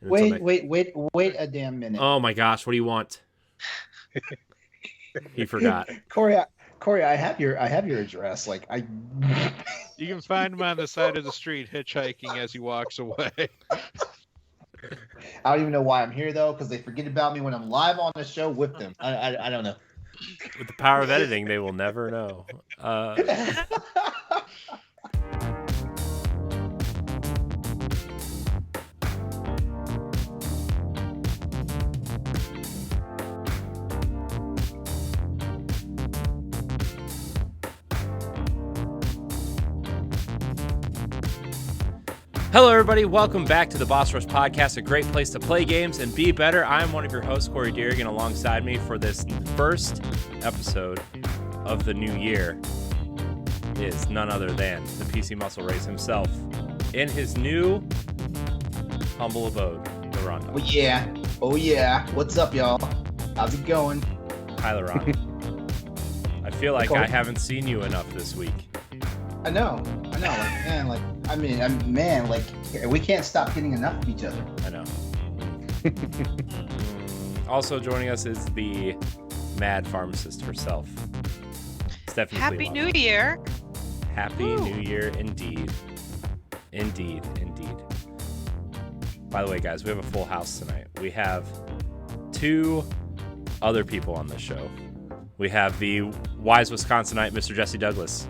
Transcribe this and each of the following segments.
Wait a damn minute. Oh my gosh, what do you want? He forgot. Corey, I have your address. Like You can find him on the side of the street hitchhiking as he walks away. I don't even know why I'm here though, because they forget about me when I'm live on the show with them. I don't know. With the power of editing, they will never know. Hello, everybody. Welcome back to the Boss Rush Podcast, a great place to play games and be better. I'm one of your hosts, Corey Dirrig, and alongside me for this first episode of the new year is none other than the PC Muscle Race himself in his new humble abode, LeRon Dawkins. Oh yeah. What's up, y'all? How's it going? Hi, LeRon. I feel like I haven't seen you enough this week. I know. We can't stop getting enough of each other. I know. Also joining us is the mad pharmacist herself, Stephanie Klimov. Happy New Year. Happy New Year indeed. Indeed. By the way, guys, we have a full house tonight. We have two other people on the show. We have the wise Wisconsinite, Mr. Jesse Douglas.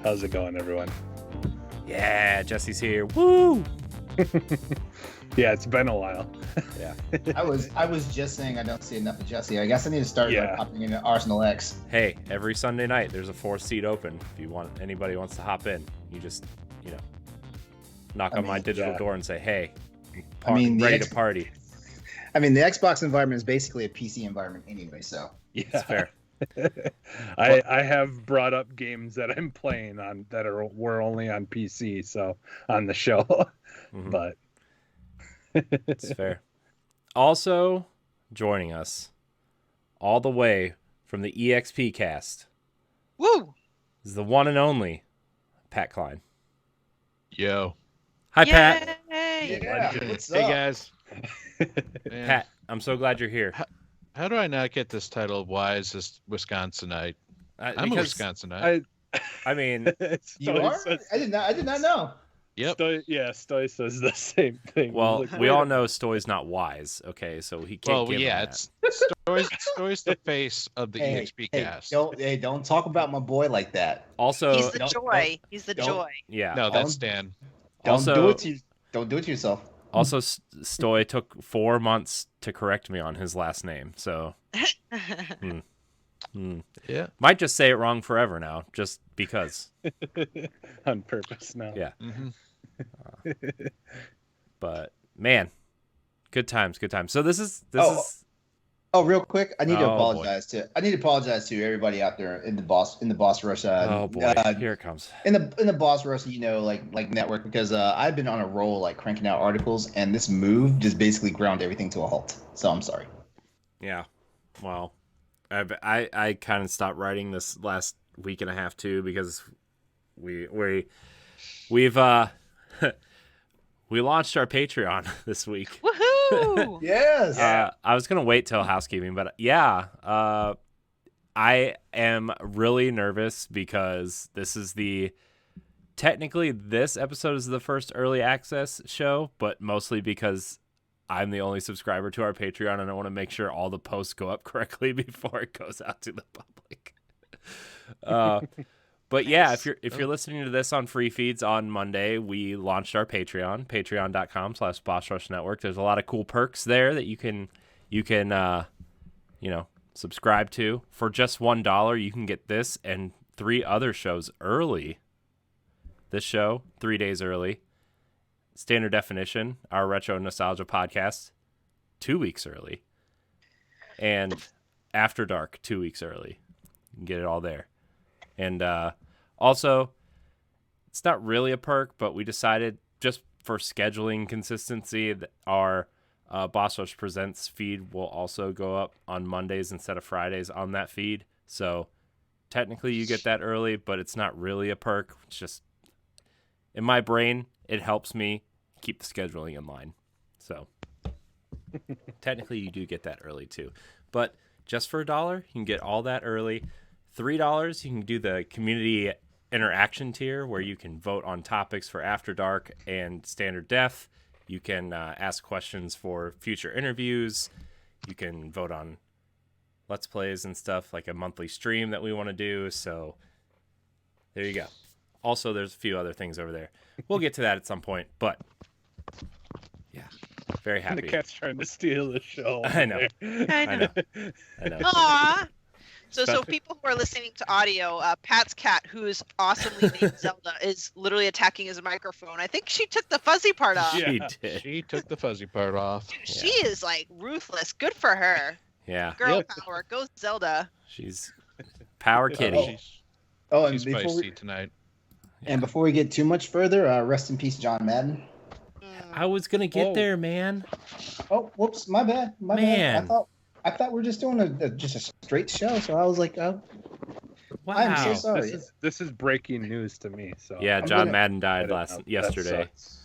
How's it going, everyone? Yeah, Jesse's here. Woo! Yeah, it's been a while. Yeah. I was just saying I don't see enough of Jesse. I guess I need to start popping into Arsenal X. Hey, every Sunday night there's a 4th seat open. If anybody wants to hop in, you just, knock on my digital door and say, "Hey, ready to party." I mean, the Xbox environment is basically a PC environment anyway, so yeah, it's fair. I have brought up games that I'm playing on that were only on PC, so on the show, but it's fair. Also joining us all the way from the EXPCast. Woo! Is the one and only Pat Klein. Yo. Hi, Pat. yeah. What's up? Hey, guys. Pat, I'm so glad you're here. How do I not get this title of wisest Wisconsinite? I'm a Wisconsinite. I mean, you are? I did not know. Yep. Stoy says the same thing. Well, we all know Stoy's not wise, okay? So he can't give him that. Stoy's the face of the EXPcast. Don't talk about my boy like that. Also, he's the joy. He's the joy. Yeah. No, that's Dan. Don't do it to yourself. Also, Stoy took 4 months to correct me on his last name, so Yeah, might just say it wrong forever now, just because. On purpose now. Yeah. But man, good times. So this is. Oh, real quick, I need to Oh, apologize to everybody out there in the Boss Rush. Oh boy, here it comes. In the Boss Rush, like network, because I've been on a roll like cranking out articles, and this move just basically ground everything to a halt. So I'm sorry. Yeah, well, I kind of stopped writing this last week and a half too, because we've we launched our Patreon this week. Woohoo! Yes. I was gonna wait till housekeeping, but yeah, I am really nervous because technically this episode is the first early access show, but mostly because I'm the only subscriber to our Patreon, and I want to make sure all the posts go up correctly before it goes out to the public. But yeah, if you're listening to this on free feeds on Monday, we launched our Patreon, patreon.com/BossRushNetwork. There's a lot of cool perks there that you can subscribe to. For just $1, you can get this and 3 other shows early. This show, 3 days early. Standard Definition, our retro nostalgia podcast, 2 weeks early. And After Dark, 2 weeks early. You can get it all there. And also, it's not really a perk, but we decided just for scheduling consistency that our Boss Rush Presents feed will also go up on Mondays instead of Fridays on that feed. So technically you get that early, but it's not really a perk. It's just, in my brain, it helps me keep the scheduling in line. So technically you do get that early too. But just for $1, you can get all that early. $3, you can do the community interaction tier where you can vote on topics for After Dark and Standard Def. You can ask questions for future interviews. You can vote on Let's Plays and stuff, like a monthly stream that we want to do. So there you go. Also, there's a few other things over there. We'll get to that at some point, but yeah, very happy. The cat's trying to steal the show. I know. I know. know. Aw. So people who are listening to audio, Pat's cat, who is awesomely named Zelda, is literally attacking his microphone. I think she took the fuzzy part off. She did. She took the fuzzy part off. Dude, she is like ruthless. Good for her. Yeah. Girl power. Go Zelda. She's power kitty. And She's before spicy we, tonight. and before we get too much further, rest in peace, John Madden. I was gonna get there, man. Oh, whoops, my bad. My Man. bad. I thought we were just doing just a straight show, so I was like, oh, Wow. I'm so sorry. This is breaking news to me. So Yeah, I'm John gonna- Madden died That yesterday sucks.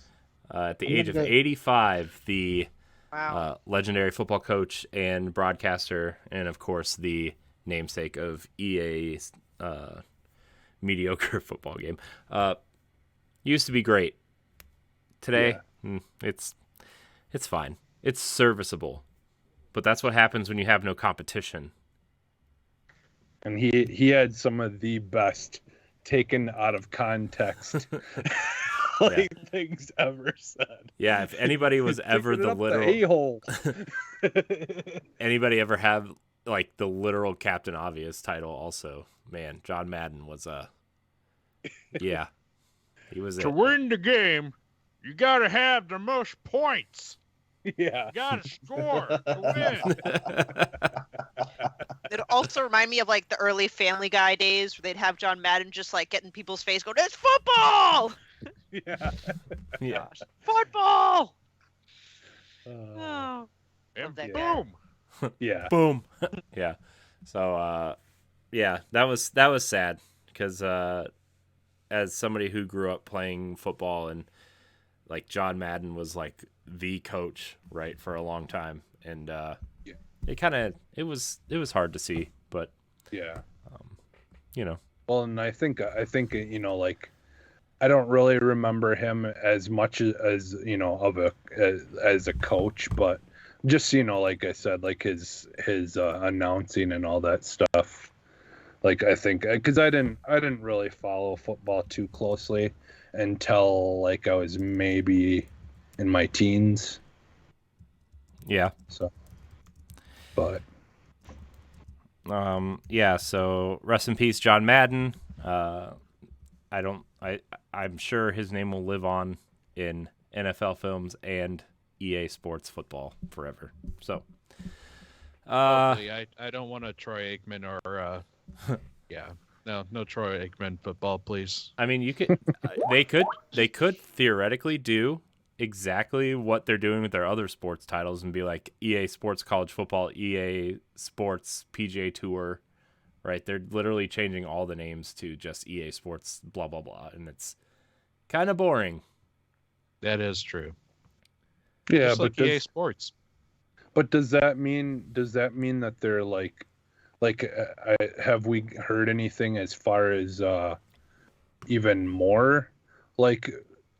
at the I'm age of gonna go- 85. The Wow. legendary football coach and broadcaster, and of course the namesake of EA's mediocre football game. Used to be great. Today, it's fine. It's serviceable. But that's what happens when you have no competition. And he had some of the best taken out of context things ever said. Yeah, if anybody was ever the literal a-hole. anybody ever have like the literal Captain Obvious title also, man, John Madden was yeah. He was To win the game, you gotta have the most points. Yeah. You gotta score to win. It also remind me of like the early Family Guy days where they'd have John Madden just like get in people's face going, "It's football! Yeah. yeah. Football!" Uh, Oh. And that boom. yeah. Boom. Yeah. So yeah, that was sad because as somebody who grew up playing football and like John Madden was like the coach, right, for a long time, and it was hard to see, but Yeah. you know. Well, and I think you know, like, I don't really remember him as much as you know as a coach, but just, you know, like I said, like his announcing and all that stuff. Like, I think because I didn't really follow football too closely until like I was maybe in my teens. Yeah. So, but yeah, so rest in peace, John Madden. I'm sure his name will live on in NFL films and EA Sports football forever. So, Hopefully, I don't want a Troy Aikman or yeah, no Troy Aikman football, please. I mean, you could, they could theoretically do exactly what they're doing with their other sports titles and be like EA Sports College Football, EA Sports PGA Tour, right? They're literally changing all the names to just EA Sports blah blah blah, and it's kind of boring. That is true. yeah, Just but like EA Sports. But does that mean that they're like have we heard anything as far as even more like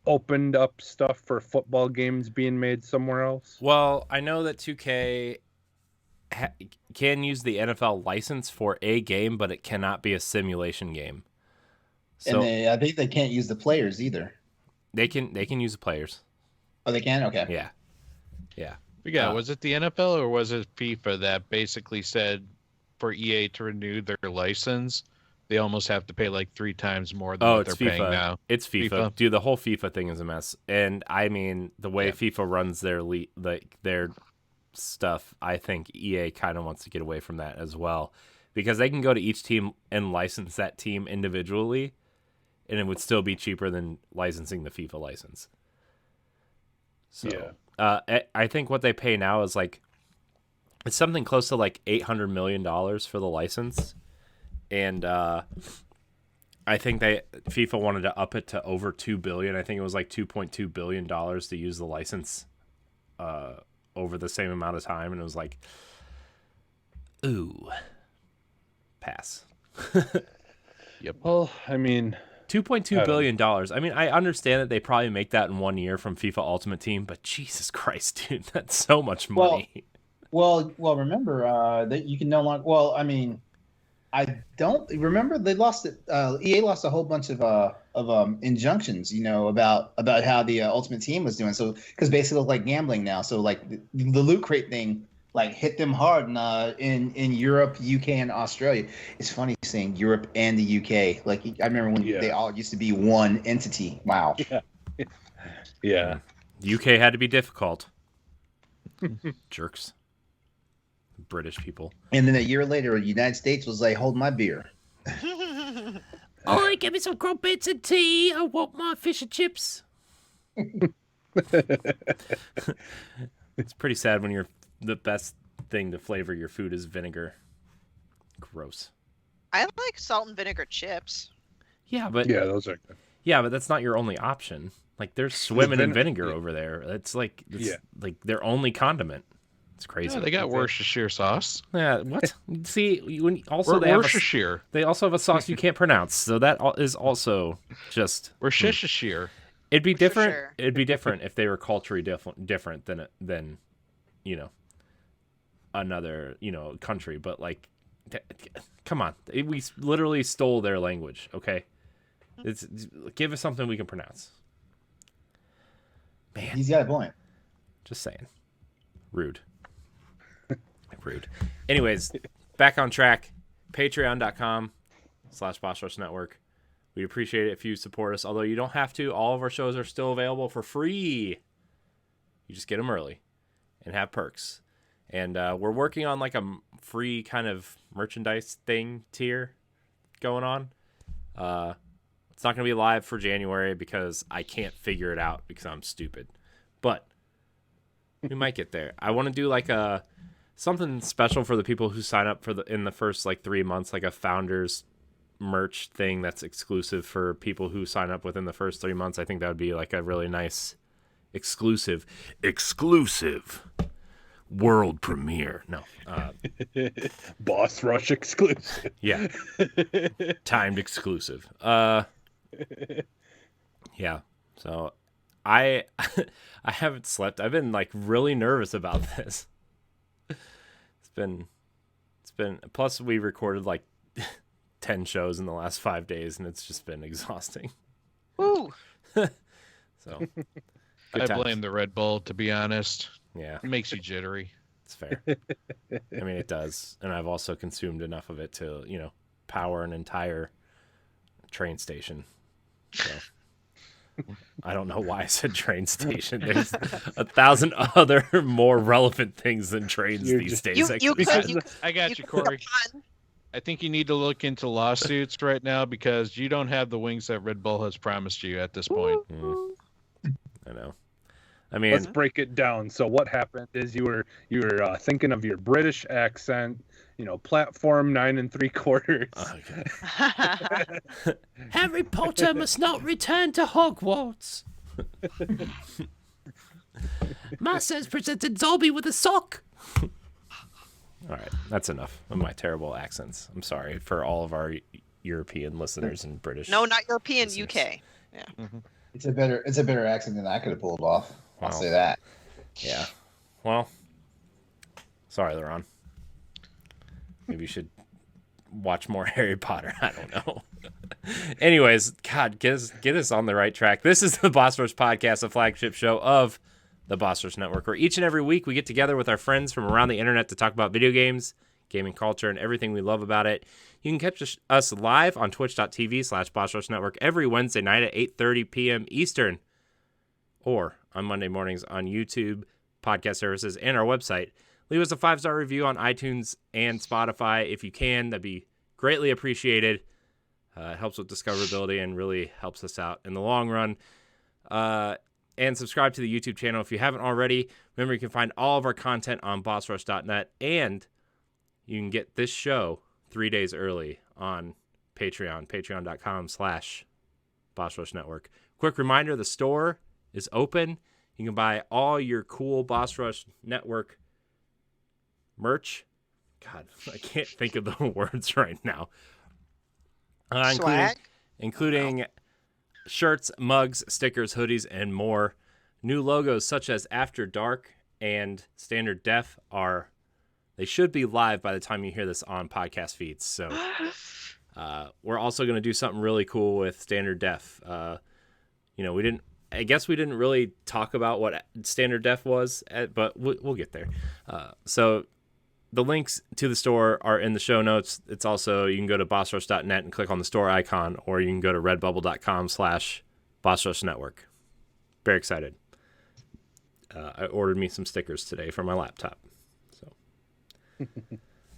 opened up stuff for football games being made somewhere else? Well, I know that 2K can use the NFL license for a game, but it cannot be a simulation game. So And I think they can't use the players either. they can use the players. Oh, they can? Okay. Yeah. Yeah. But yeah, was it the NFL or was it FIFA that basically said for EA to renew their license, they almost have to pay like 3 times more than what it's they're paying FIFA. now? It's FIFA. FIFA? Dude, the whole FIFA thing is a mess. And I mean, the way Yeah. FIFA runs their stuff, I think EA kind of wants to get away from that as well, because they can go to each team and license that team individually, and it would still be cheaper than licensing the FIFA license. So, I think what they pay now is like, it's something close to like $800 million for the license. And I think FIFA wanted to up it to over $2 billion. I think it was like $2.2 billion to use the license over the same amount of time, and it was like, ooh, pass. Yep. Well, I mean, $2.2 billion. I mean, I understand that they probably make that in 1 year from FIFA Ultimate Team, but Jesus Christ, dude, that's so much money. Well, remember that you can no longer. Well, I mean, I don't remember they lost it. EA lost a whole bunch of injunctions, about how the Ultimate Team was doing. So because basically it's like gambling now. So like the loot crate thing like hit them hard in Europe, UK, and Australia. It's funny saying Europe and the UK. Like I remember when they all used to be one entity. Wow. Yeah. UK had to be difficult. Jerks. British people. And then a year later, the United States was like, hold my beer. Oi, give me some crumpets and tea. I want my fish and chips. It's pretty sad when the best thing to flavor your food is vinegar. Gross. I like salt and vinegar chips. Yeah, but those are good. Yeah, but that's not your only option. Like they're swimming in vinegar over there. It's like like their only condiment. It's crazy. Yeah, they got Worcestershire sauce. Yeah, what? See, they Worcestershire. They also have a sauce you can't pronounce, so that is also just Worcestershire. It'd be different. Sure. It'd be different if they were culturally different than another country. But like, come on, we literally stole their language. Okay, give us something we can pronounce. Man, He's got a point. just saying. Rude. Rude. Anyways, back on track. Patreon.com/Boss Network. We'd appreciate it if you support us, although you don't have to. All of our shows are still available for free. You just get them early and have perks. And we're working on like a free kind of merchandise thing tier going on. It's not going to be live for January because I can't figure it out because I'm stupid. But we might get there. I want to do like something special for the people who sign up in the first like 3 months, like a founders merch thing that's exclusive for people who sign up within the first 3 months. I think that would be like a really nice exclusive world premiere. No, Boss Rush exclusive. yeah, timed exclusive. Yeah. So I haven't slept. I've been like really nervous about this. It's been plus we recorded like 10 shows in the last 5 days and it's just been exhausting. Woo! So I blame the Red Bull, to be honest. Yeah. It makes you jittery. It's fair. I mean, it does. And I've also consumed enough of it to, power an entire train station. So I don't know why I said train station. There's 1,000 other more relevant things than trains these days. I got you, Corey. I think you need to look into lawsuits right now because you don't have the wings that Red Bull has promised you at this point. I know. I mean, let's break it down. So what happened is you were thinking of your British accent, platform 9 3/4. Okay. Harry Potter must not return to Hogwarts. Masters presented Zolby with a sock. All right, that's enough of my terrible accents. I'm sorry for all of our European listeners and British. No, not European, listeners. UK. Yeah. Mm-hmm. It's a better accent than I could have pulled off. I'll say that. Yeah. Well, sorry, LeRon. Maybe you should watch more Harry Potter. I don't know. Anyways, God, get us on the right track. This is the Boss Rush Podcast, a flagship show of the Boss Rush Network, where each and every week we get together with our friends from around the internet to talk about video games, gaming culture, and everything we love about it. You can catch us live on twitch.tv/Boss Rush Network every Wednesday night at 8:30 p.m. Eastern, or on Monday mornings on YouTube, podcast services, and our website. Leave us a 5-star review on iTunes and Spotify if you can. That'd be greatly appreciated. It helps with discoverability and really helps us out in the long run. And subscribe to the YouTube channel if you haven't already. Remember, you can find all of our content on bossrush.net, and you can get this show 3 days early on Patreon, patreon.com/Boss Rush Network. Quick reminder, the store is open. You can buy all your cool Boss Rush Network merch. God, I can't think of the words right now. Swag? Including shirts, mugs, stickers, hoodies, and more. New logos such as After Dark and Standard Def they should be live by the time you hear this on podcast feeds. So we're also going to do something really cool with Standard Def. I guess we didn't really talk about what Standard Def was, but we'll get there. So the links to the store are in the show notes. It's also, you can go to bossrush.net and click on the store icon, or you can go to redbubble.com/bossrushnetwork. Very excited. I ordered me some stickers today for my laptop. So,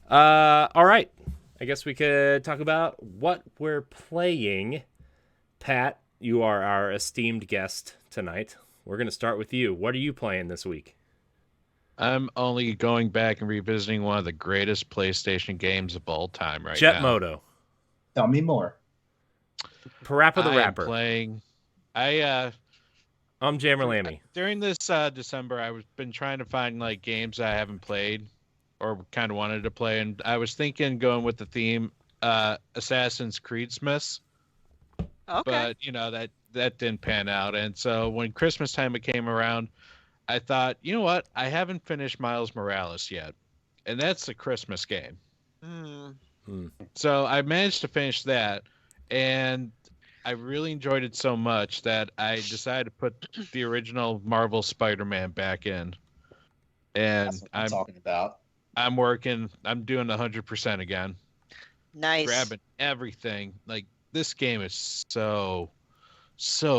all right. I guess we could talk about what we're playing. Pat, you are our esteemed guest tonight. We're going to start with you. What are you playing this week? I'm only going back and revisiting one of the greatest PlayStation games of all time right Jet now. Moto. Tell me more. Parappa the Rapper. I'm Jammer Lammy. During this December, I've been trying to find like games I haven't played or kind of wanted to play, and I was thinking going with the theme Assassin's Creed Smiths. Okay. But that didn't pan out, and so when Christmas time came around, I thought, you know what? I haven't finished Miles Morales yet, and that's the Christmas game. So I managed to finish that, and I really enjoyed it so much that I decided to put the original Marvel Spider-Man back in. And That's what I'm talking about. I'm doing 100% again. Nice. Grabbing everything. Like, this game is so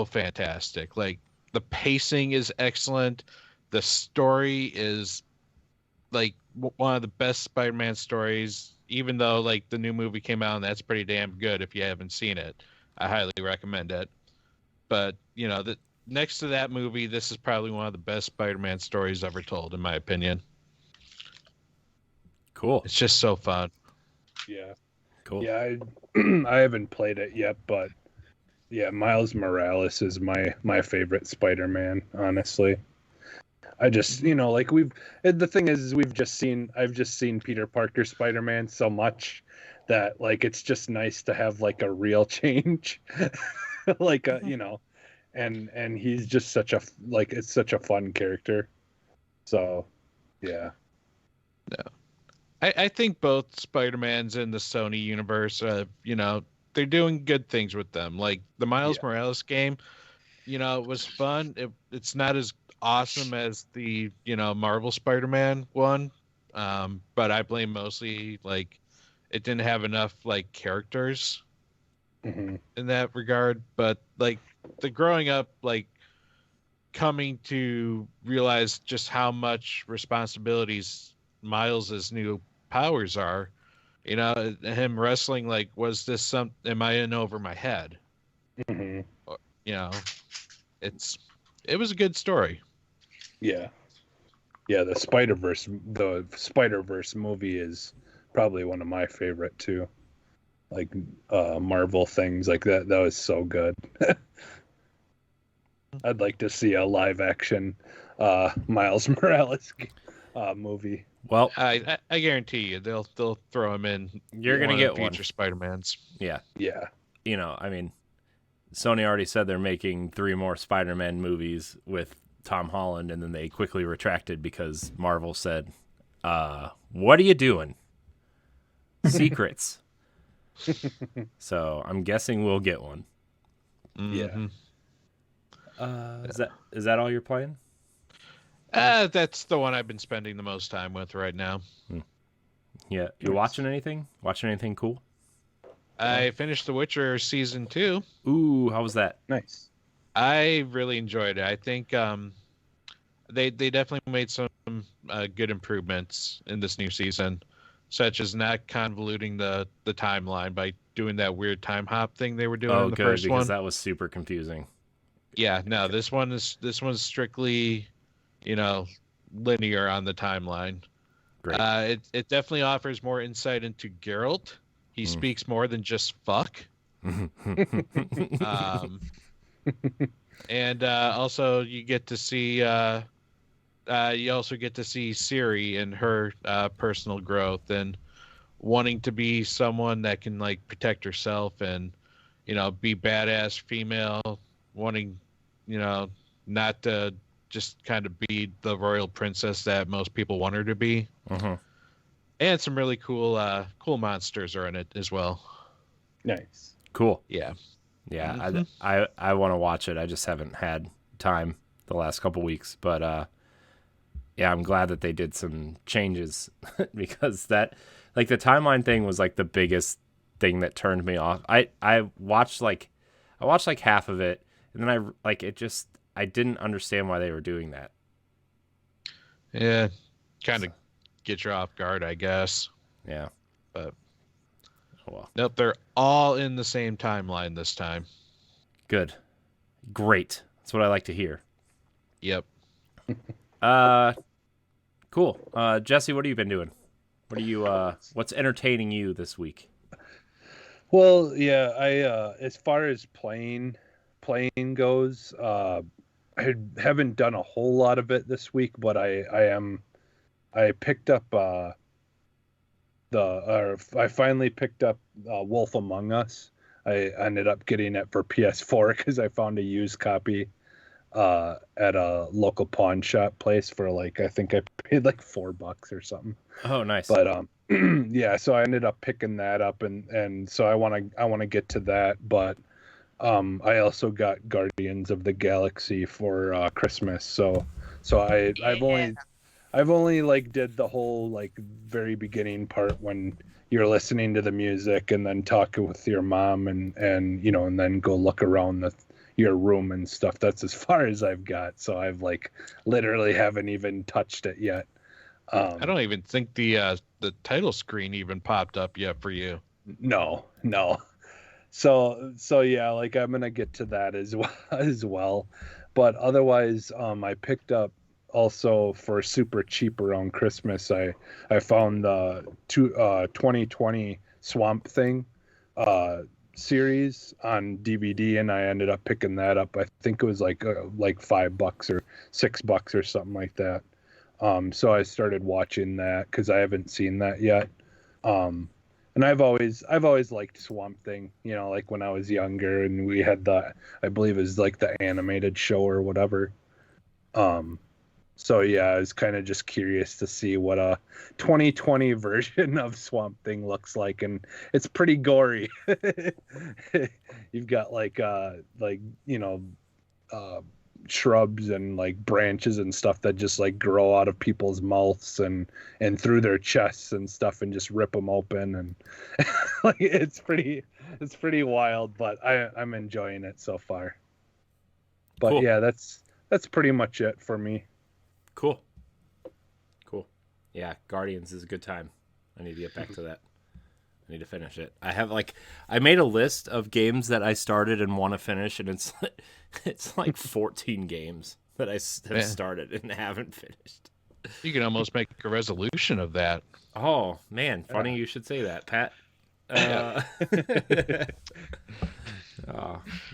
fantastic. Like, the pacing is excellent. The story is like one of the best Spider-Man stories, even though like the new movie came out and that's pretty damn good. If you haven't seen it, I highly recommend it. But next to that movie, this is probably one of the best Spider-Man stories ever told, in my opinion. Cool. It's just so fun. Yeah. Cool. Yeah, I haven't played it yet, but yeah, Miles Morales is my favorite Spider-Man, honestly. I just, the thing is I've just seen Peter Parker Spider-Man so much that like it's just nice to have like a real change. And he's just it's such a fun character. So, yeah. No. I think both Spider-Mans in the Sony universe, they're doing good things with them. Like the Miles Morales game, it was fun. It's not as awesome as the, Marvel Spider-Man one. But I blame mostly like it didn't have enough like characters in that regard. But like the growing up, like coming to realize just how much responsibilities Miles's new powers are, him wrestling like, was this am I in over my head? It was a good story. Yeah, the Spider-Verse movie is probably one of my favorite too. Like Marvel things like that was so good. I'd like to see a live action Miles Morales movie. Well, I guarantee you they'll throw him in. You're gonna get future one. Spider-Mans. Yeah. I mean, Sony already said they're making 3 more Spider-Man movies with Tom Holland, and then they quickly retracted because Marvel said, "What are you doing? Secrets." So I'm guessing we'll get one. Mm-hmm. Is that all you're playing? That's the one I've been spending the most time with right now. Yeah. You're watching anything? Watching anything cool? I finished The Witcher season 2. Ooh, how was that? Nice. I really enjoyed it. I think they definitely made some good improvements in this new season, such as not convoluting the timeline by doing that weird time hop thing they were doing in the first one. Because that was super confusing. Yeah, no, this one's strictly, linear on the timeline. Great. It definitely offers more insight into Geralt. He speaks more than just fuck. And also you get to see Siri and her personal growth and wanting to be someone that can like protect herself and be badass female, wanting not to just kind of be the royal princess that most people want her to be. And some really cool monsters are in it as well. Nice. Cool. Yeah. I want to watch it. I just haven't had time the last couple weeks, but yeah, I'm glad that they did some changes because that, like, the timeline thing was like the biggest thing that turned me off. I watched like half of it, and then I didn't understand why they were doing that. Yeah, kind of get you off guard, I guess. Yeah, but well, nope, they're all in the same timeline this time. Good, great. That's what I like to hear. Yep. Cool. Jesse, what have you been doing? What's entertaining you this week? Well, yeah, I as far as playing goes, I haven't done a whole lot of it this week, but I picked up I finally picked up Wolf Among Us. I ended up getting it for PS4 because I found a used copy at a local pawn shop place for like, I think I paid like $4 or something. Oh, nice. But yeah, so I ended up picking that up, and so I want to get to that, but I also got Guardians of the Galaxy for Christmas. So I've only like did the whole like very beginning part when you're listening to the music and then talking with your mom and then go look around your room and stuff. That's as far as I've got. So I've like literally haven't even touched it yet. I don't even think the title screen even popped up yet for you. No. So yeah, like I'm gonna get to that as well. But otherwise, I picked up also for super cheap around Christmas. I found the 2020 Swamp Thing series on DVD, and I ended up picking that up. I think it was like $5 or $6 or something like that. So I started watching that because I haven't seen that yet. And I've always liked Swamp Thing, like when I was younger, and we had I believe it was like the animated show or whatever. So yeah, I was kind of just curious to see what a 2020 version of Swamp Thing looks like, and it's pretty gory. You've got shrubs and like branches and stuff that just like grow out of people's mouths and through their chests and stuff and just rip them open, and like it's pretty wild, but I'm enjoying it so far. But cool. Yeah, that's pretty much it for me. Cool. Yeah, Guardians is a good time. I need to get back to that. I need to finish it. I made a list of games that I started and want to finish, and it's like 14 games that I have started and haven't finished. You can almost make a resolution of that. Oh man, funny you should say that, Pat. Oh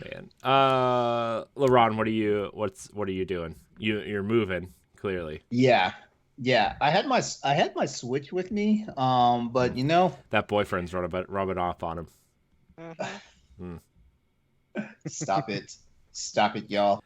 man, LeRon, what are you doing? You're moving clearly. Yeah. I had my Switch with me, but that boyfriend's rubbing off on him. Stop it, y'all.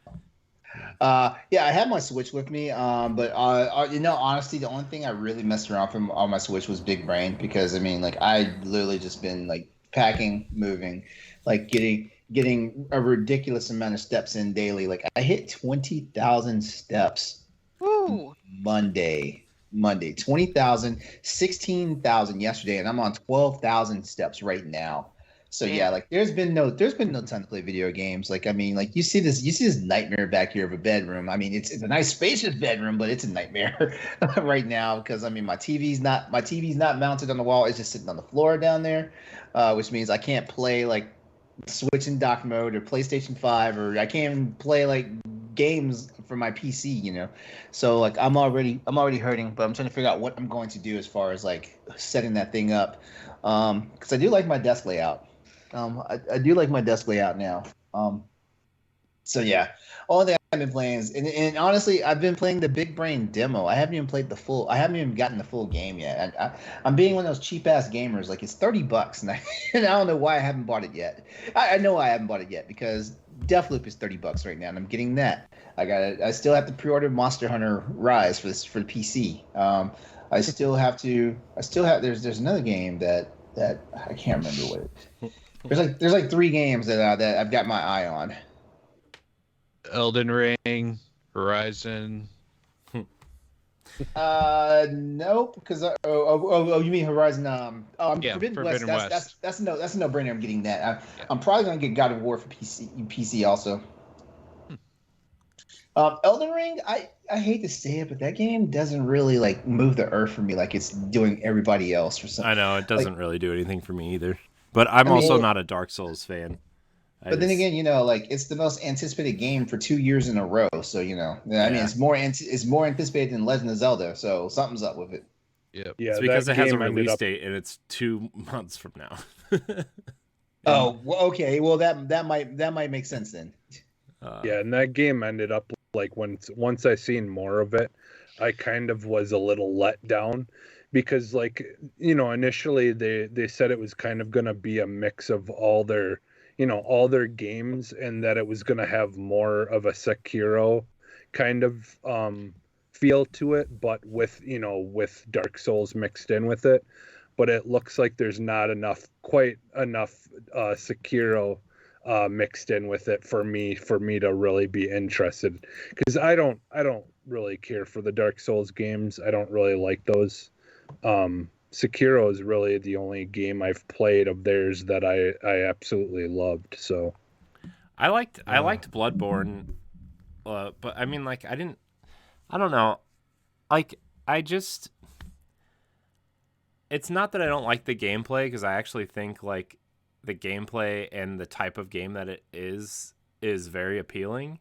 Yeah, I had my Switch with me, but honestly, the only thing I really messed around from on my Switch was Big Brain, because I mean, like, I literally just been like packing, moving, like getting a ridiculous amount of steps in daily. Like I hit 20,000 steps. Woo. Monday, 20,000, 16,000 yesterday, and I'm on 12,000 steps right now. So yeah, like there's been no time to play video games. Like, I mean, like you see this nightmare back here of a bedroom. I mean, it's a nice spacious bedroom, but it's a nightmare right now because I mean my TV's not mounted on the wall. It's just sitting on the floor down there, which means I can't play like Switch in dock mode or PlayStation 5, or I can't even play like games for my PC, So like I'm already hurting, but I'm trying to figure out what I'm going to do as far as like setting that thing up, because I do like my desk layout. I do like my desk layout now. So yeah, all that I've been playing is, and honestly, I've been playing the Big Brain demo. I haven't even played the full. I haven't even gotten the full game yet. I'm being one of those cheap ass gamers. Like it's $30, and I don't know why I haven't bought it yet. I know I haven't bought it yet because Deathloop is $30 right now, and I'm getting that. I still have to pre-order Monster Hunter Rise for the PC. I still have. There's another game that I can't remember what it is. There's like 3 games that I've got my eye on. Elden Ring, Horizon. Nope. Because you mean Horizon? Yeah, Forbidden West. That's a no-brainer. I'm getting that. I'm probably gonna get God of War for PC also. Elden Ring, I hate to say it, but that game doesn't really like move the earth for me like it's doing everybody else for some. I know it doesn't really do anything for me either. But I'm also not a Dark Souls fan. Then again, like it's the most anticipated game for 2 years in a row. So I mean, it's more anticipated than Legend of Zelda. So something's up with it. Yep. Yeah, it's because it has a release date and it's 2 months from now. Oh, well, okay. Well, that might make sense then. Yeah, and that game ended up like once I seen more of it, I kind of was a little let down because initially they said it was kind of gonna be a mix of all their games and that it was gonna have more of a Sekiro kind of feel to it, but with Dark Souls mixed in with it. But it looks like there's not quite enough Sekiro mixed in with it for me to really be interested, because I don't really care for the Dark Souls games. I don't really like those. Sekiro is really the only game I've played of theirs that I absolutely loved. So I liked Bloodborne, but I mean, like, I don't know, like, it's not that I don't like the gameplay, because I actually think like the gameplay and the type of game that it is very appealing.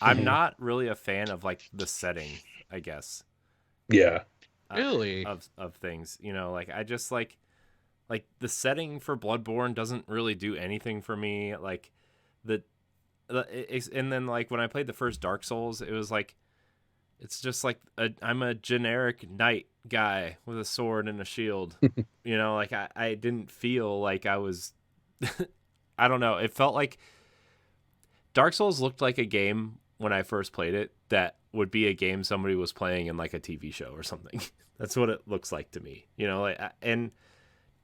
I'm not really a fan of like the setting, I guess. Yeah. Really? Of things, like I just like the setting for Bloodborne doesn't really do anything for me. Like and then like when I played the first Dark Souls, it was like, it's just like I'm a generic knight guy with a sword and a shield. Like I didn't feel like I was, I don't know. It felt like Dark Souls looked like a game when I first played it that would be a game somebody was playing in like a TV show or something. That's what it looks like to me, and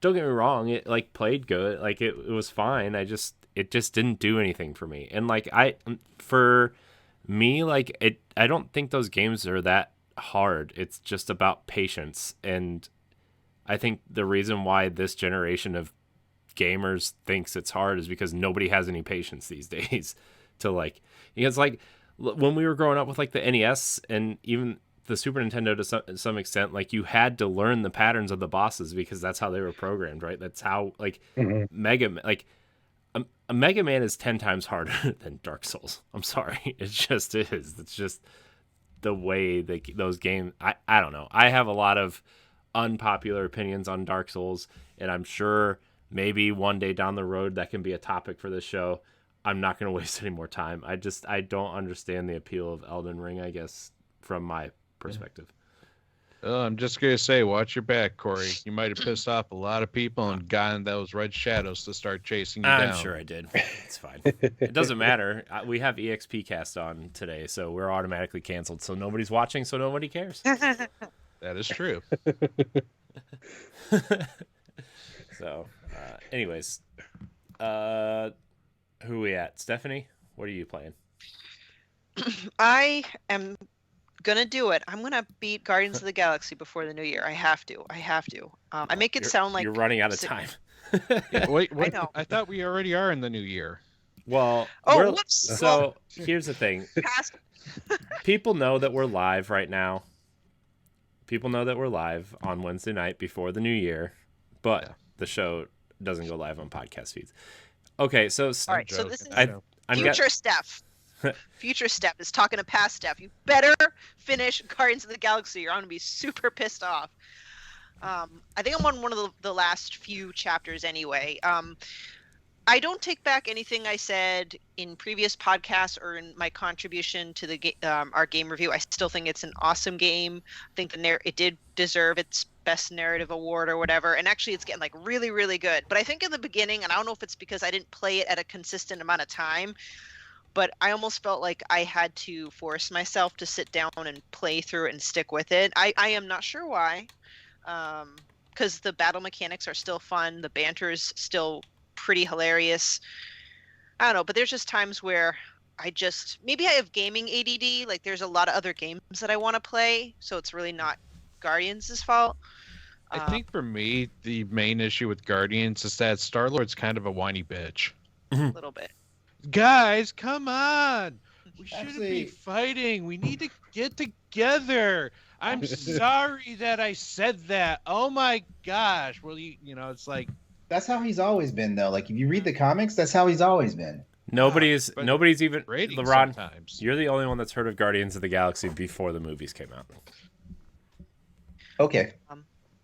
don't get me wrong, it like played good. Like it was fine. It just didn't do anything for me. And like for me, like I don't think those games are that hard. It's just about patience. And I think the reason why this generation of gamers thinks it's hard is because nobody has any patience these days to like, it's like when we were growing up with like the NES and even the Super Nintendo to some extent, like you had to learn the patterns of the bosses because that's how they were programmed, right? That's how like a Mega Man is 10 times harder than Dark Souls. I'm sorry. It just is. It's just the way those games, I don't know. I have a lot of unpopular opinions on Dark Souls, and I'm sure maybe one day down the road that can be a topic for this show. I'm not going to waste any more time. I don't understand the appeal of Elden Ring, I guess, from my perspective. Oh, I'm just going to say, watch your back, Corey. You might have pissed off a lot of people and gotten those red shadows to start chasing you down. I'm sure I did. It's fine. It doesn't matter. We have EXPcast on today, so we're automatically canceled. So nobody's watching, so nobody cares. That is true. So, anyways, who are we at? Stephanie, what are you playing? I am gonna do it. I'm gonna beat Guardians of the Galaxy before the new year. I have to. I make it sound like you're running out of time. Yeah, wait, I know. I thought we already are in the new year. Well, whoops. So here's the thing. People know that we're live right now. People know that we're live on Wednesday night before the new year, but the show doesn't go live on podcast feeds. Okay, so all right. So this is I'm future Steph. Future Steph is talking to past Steph. You better finish Guardians of the Galaxy, or I'm gonna be super pissed off. I think I'm on one of the last few chapters anyway. I don't take back anything I said in previous podcasts or in my contribution to the our game review. I still think it's an awesome game. I think it did deserve its best narrative award or whatever. And actually, it's getting like really, really good. But I think in the beginning, and I don't know if it's because I didn't play it at a consistent amount of time, but I almost felt like I had to force myself to sit down and play through it and stick with it. I am not sure why, because the battle mechanics are still fun. The banter is still pretty hilarious. I don't know, but there's just times where maybe I have gaming ADD. Like there's a lot of other games that I want to play, so it's really not Guardians' fault. I think for me, the main issue with Guardians is that Star-Lord's kind of a whiny bitch. A little bit. Guys, come on! We shouldn't Actually, be fighting. We need to get together. I'm sorry that I said that. Oh my gosh. Well, it's like that's how he's always been, though. Like if you read the comics, that's how he's always been. Nobody's even rating LeRon. sometimes. You're the only one that's heard of Guardians of the Galaxy before the movies came out. Okay.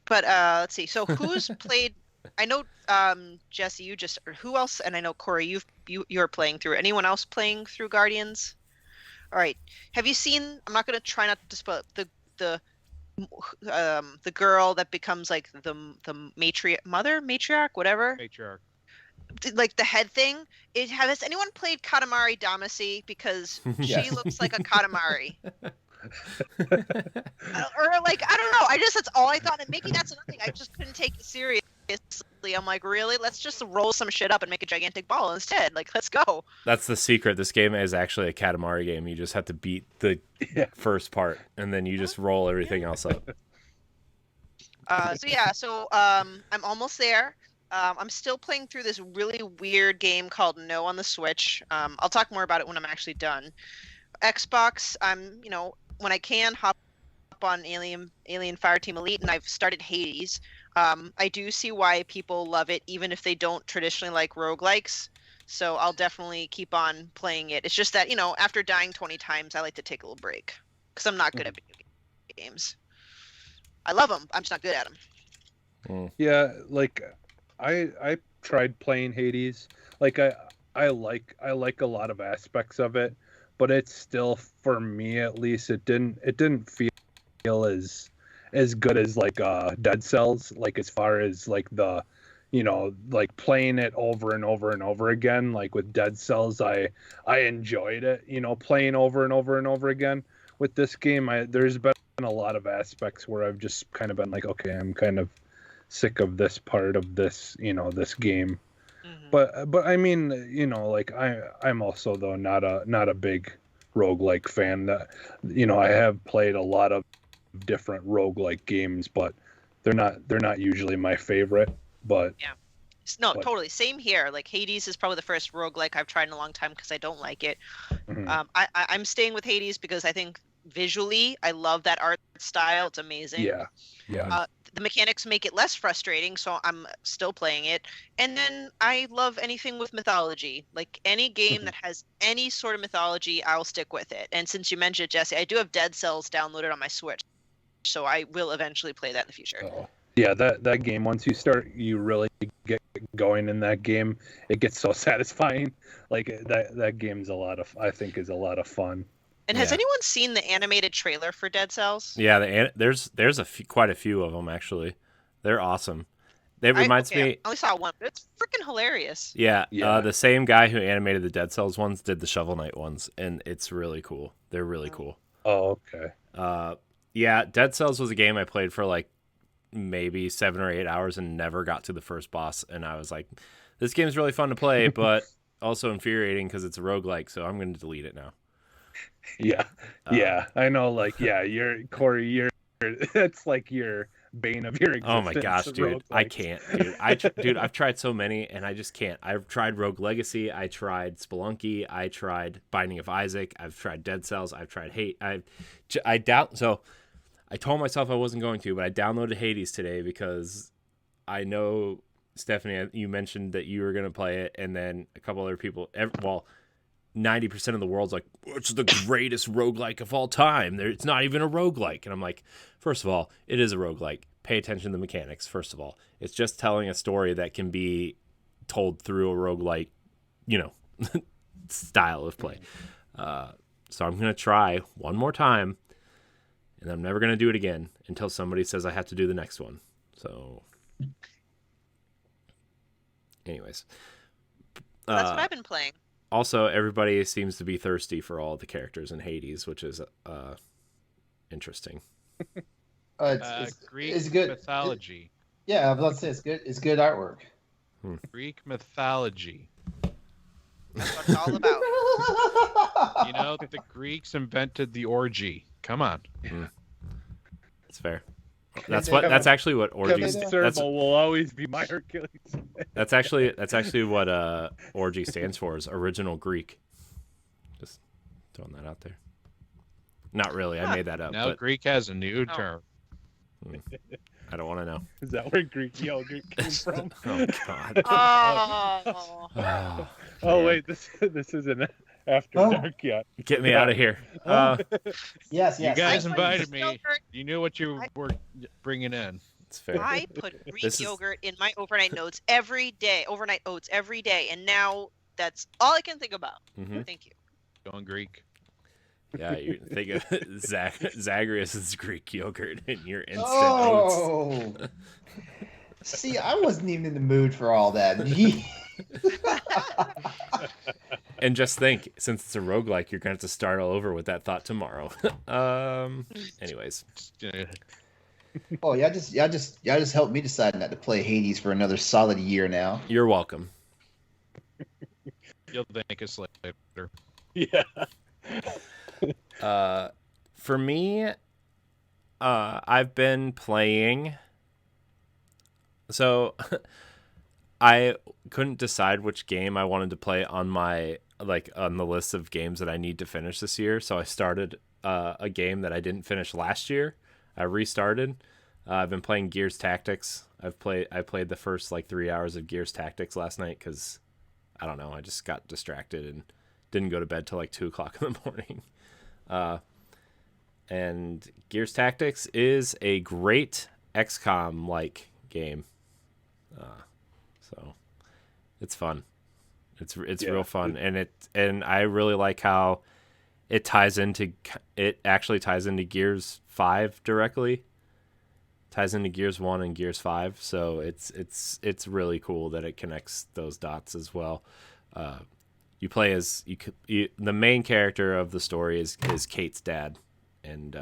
But let's see. So who's played? I know Jesse, or who else? And I know Corey, you're playing through. Anyone else playing through Guardians? All right. Have you seen? I'm not going to try not to spoil the girl that becomes like the matriarch, whatever. Matriarch. Like the head thing. Has anyone played Katamari Damacy? Because Yes. she looks like a Katamari. Or like I don't know. That's all I thought, and maybe that's another thing. I just couldn't take it seriously. I'm like, really? Let's just roll some shit up and make a gigantic ball instead. Like, let's go. That's the secret. This game is actually a Katamari game. You just have to beat the first part, and then you just roll everything else up. So I'm almost there. I'm still playing through this really weird game called No on the Switch. I'll talk more about it when I'm actually done. Xbox, when I can hop on Alien Fireteam Elite, and I've started Hades. I do see why people love it, even if they don't traditionally like roguelikes. So I'll definitely keep on playing it. It's just that, after dying 20 times, I like to take a little break because I'm not good at video games. I love them. I'm just not good at them. Yeah, like I tried playing Hades. Like I like a lot of aspects of it, but it's still, for me at least, it didn't feel as good as like Dead Cells, like as far as like the like playing it over and over and over again. Like with Dead Cells, I enjoyed it, playing over and over and over again. With this game, there's been a lot of aspects where I've just kind of been like, okay, I'm kind of sick of this part of this this game. Mm-hmm. But I mean, like I'm also though not a big roguelike fan. That I have played a lot of different roguelike games, but they're not usually my favorite. But totally same here. Like Hades is probably the first roguelike I've tried in a long time because I don't like it. Mm-hmm. I'm staying with Hades because I think visually I love that art style. It's amazing. Yeah. The mechanics make it less frustrating, so I'm still playing it. And then I love anything with mythology. Like any game that has any sort of mythology, I'll stick with it. And since you mentioned it, Jesse, I do have Dead Cells downloaded on my Switch, so I will eventually play that in the future. Yeah, that game, once you really get going in that game, it gets so satisfying. Like that game's I think is a lot of fun. And has anyone seen the animated trailer for Dead Cells? Yeah, there's quite a few of them actually. They're awesome. It reminds me. I only saw one, but it's freaking hilarious. Yeah. The same guy who animated the Dead Cells ones did the Shovel Knight ones, and it's really cool. They're really cool. Oh, okay. Yeah, Dead Cells was a game I played for like maybe 7 or 8 hours and never got to the first boss, and I was like, this game's really fun to play, but also infuriating because it's a roguelike, so I'm going to delete it now. Yeah, I know. Like, Corey, that's like your bane of your existence. Oh my gosh, dude, I can't, dude. I've tried so many, and I just can't. I've tried Rogue Legacy, I tried Spelunky, I tried Binding of Isaac, I've tried Dead Cells, I've tried So I told myself I wasn't going to, but I downloaded Hades today because I know, Stephanie, you mentioned that you were going to play it, and then a couple other people. 90% of the world's like, it's the greatest roguelike of all time. It's not even a roguelike. And I'm like, first of all, it is a roguelike. Pay attention to the mechanics, first of all. It's just telling a story that can be told through a roguelike, style of play. So I'm going to try one more time, and I'm never going to do it again until somebody says I have to do the next one. So anyways. That's what I've been playing. Also, everybody seems to be thirsty for all the characters in Hades, which is interesting. Greek good mythology. Yeah, I was about to say it's good. It's good artwork. Greek mythology. That's what it's all about. The Greeks invented the orgy. Come on. It's fair. That's actually what orgies. Will always be my Hercules. That's actually what orgy stands for, is original Greek. Just throwing that out there. Not really. I made that up. Now but Greek has a new term. I don't want to know. Is that where Greek yogurt came from? Oh God. Oh wait, this isn't after dark yet. Get me out of here. Yes. You guys I invited put me. yogurt- You knew what you were bringing in. It's fair. I put Greek yogurt in my overnight oats every day, and now that's all I can think about. Mm-hmm. Thank you. Going Greek. Yeah, you think of Zagreus' Greek yogurt in your instant oats. See, I wasn't even in the mood for all that. And just think, since it's a roguelike, you're going to have to start all over with that thought tomorrow. Anyways. Oh, y'all just helped me decide not to play Hades for another solid year now. You're welcome. You'll thank us later. Yeah. For me, I've been playing. So I couldn't decide which game I wanted to play on the list of games that I need to finish this year. So I started a game that I didn't finish last year. I restarted. I've been playing Gears Tactics. I played the first 3 hours of Gears Tactics last night because I don't know. I just got distracted and didn't go to bed till 2:00 in the morning. And Gears Tactics is a great XCOM-like game. So it's fun. It's real fun, and I really like how it actually ties into Gears 5 directly. Ties into Gears 1 and Gears 5, so it's really cool that it connects those dots as well. You play as the main character of the story is Kate's dad, and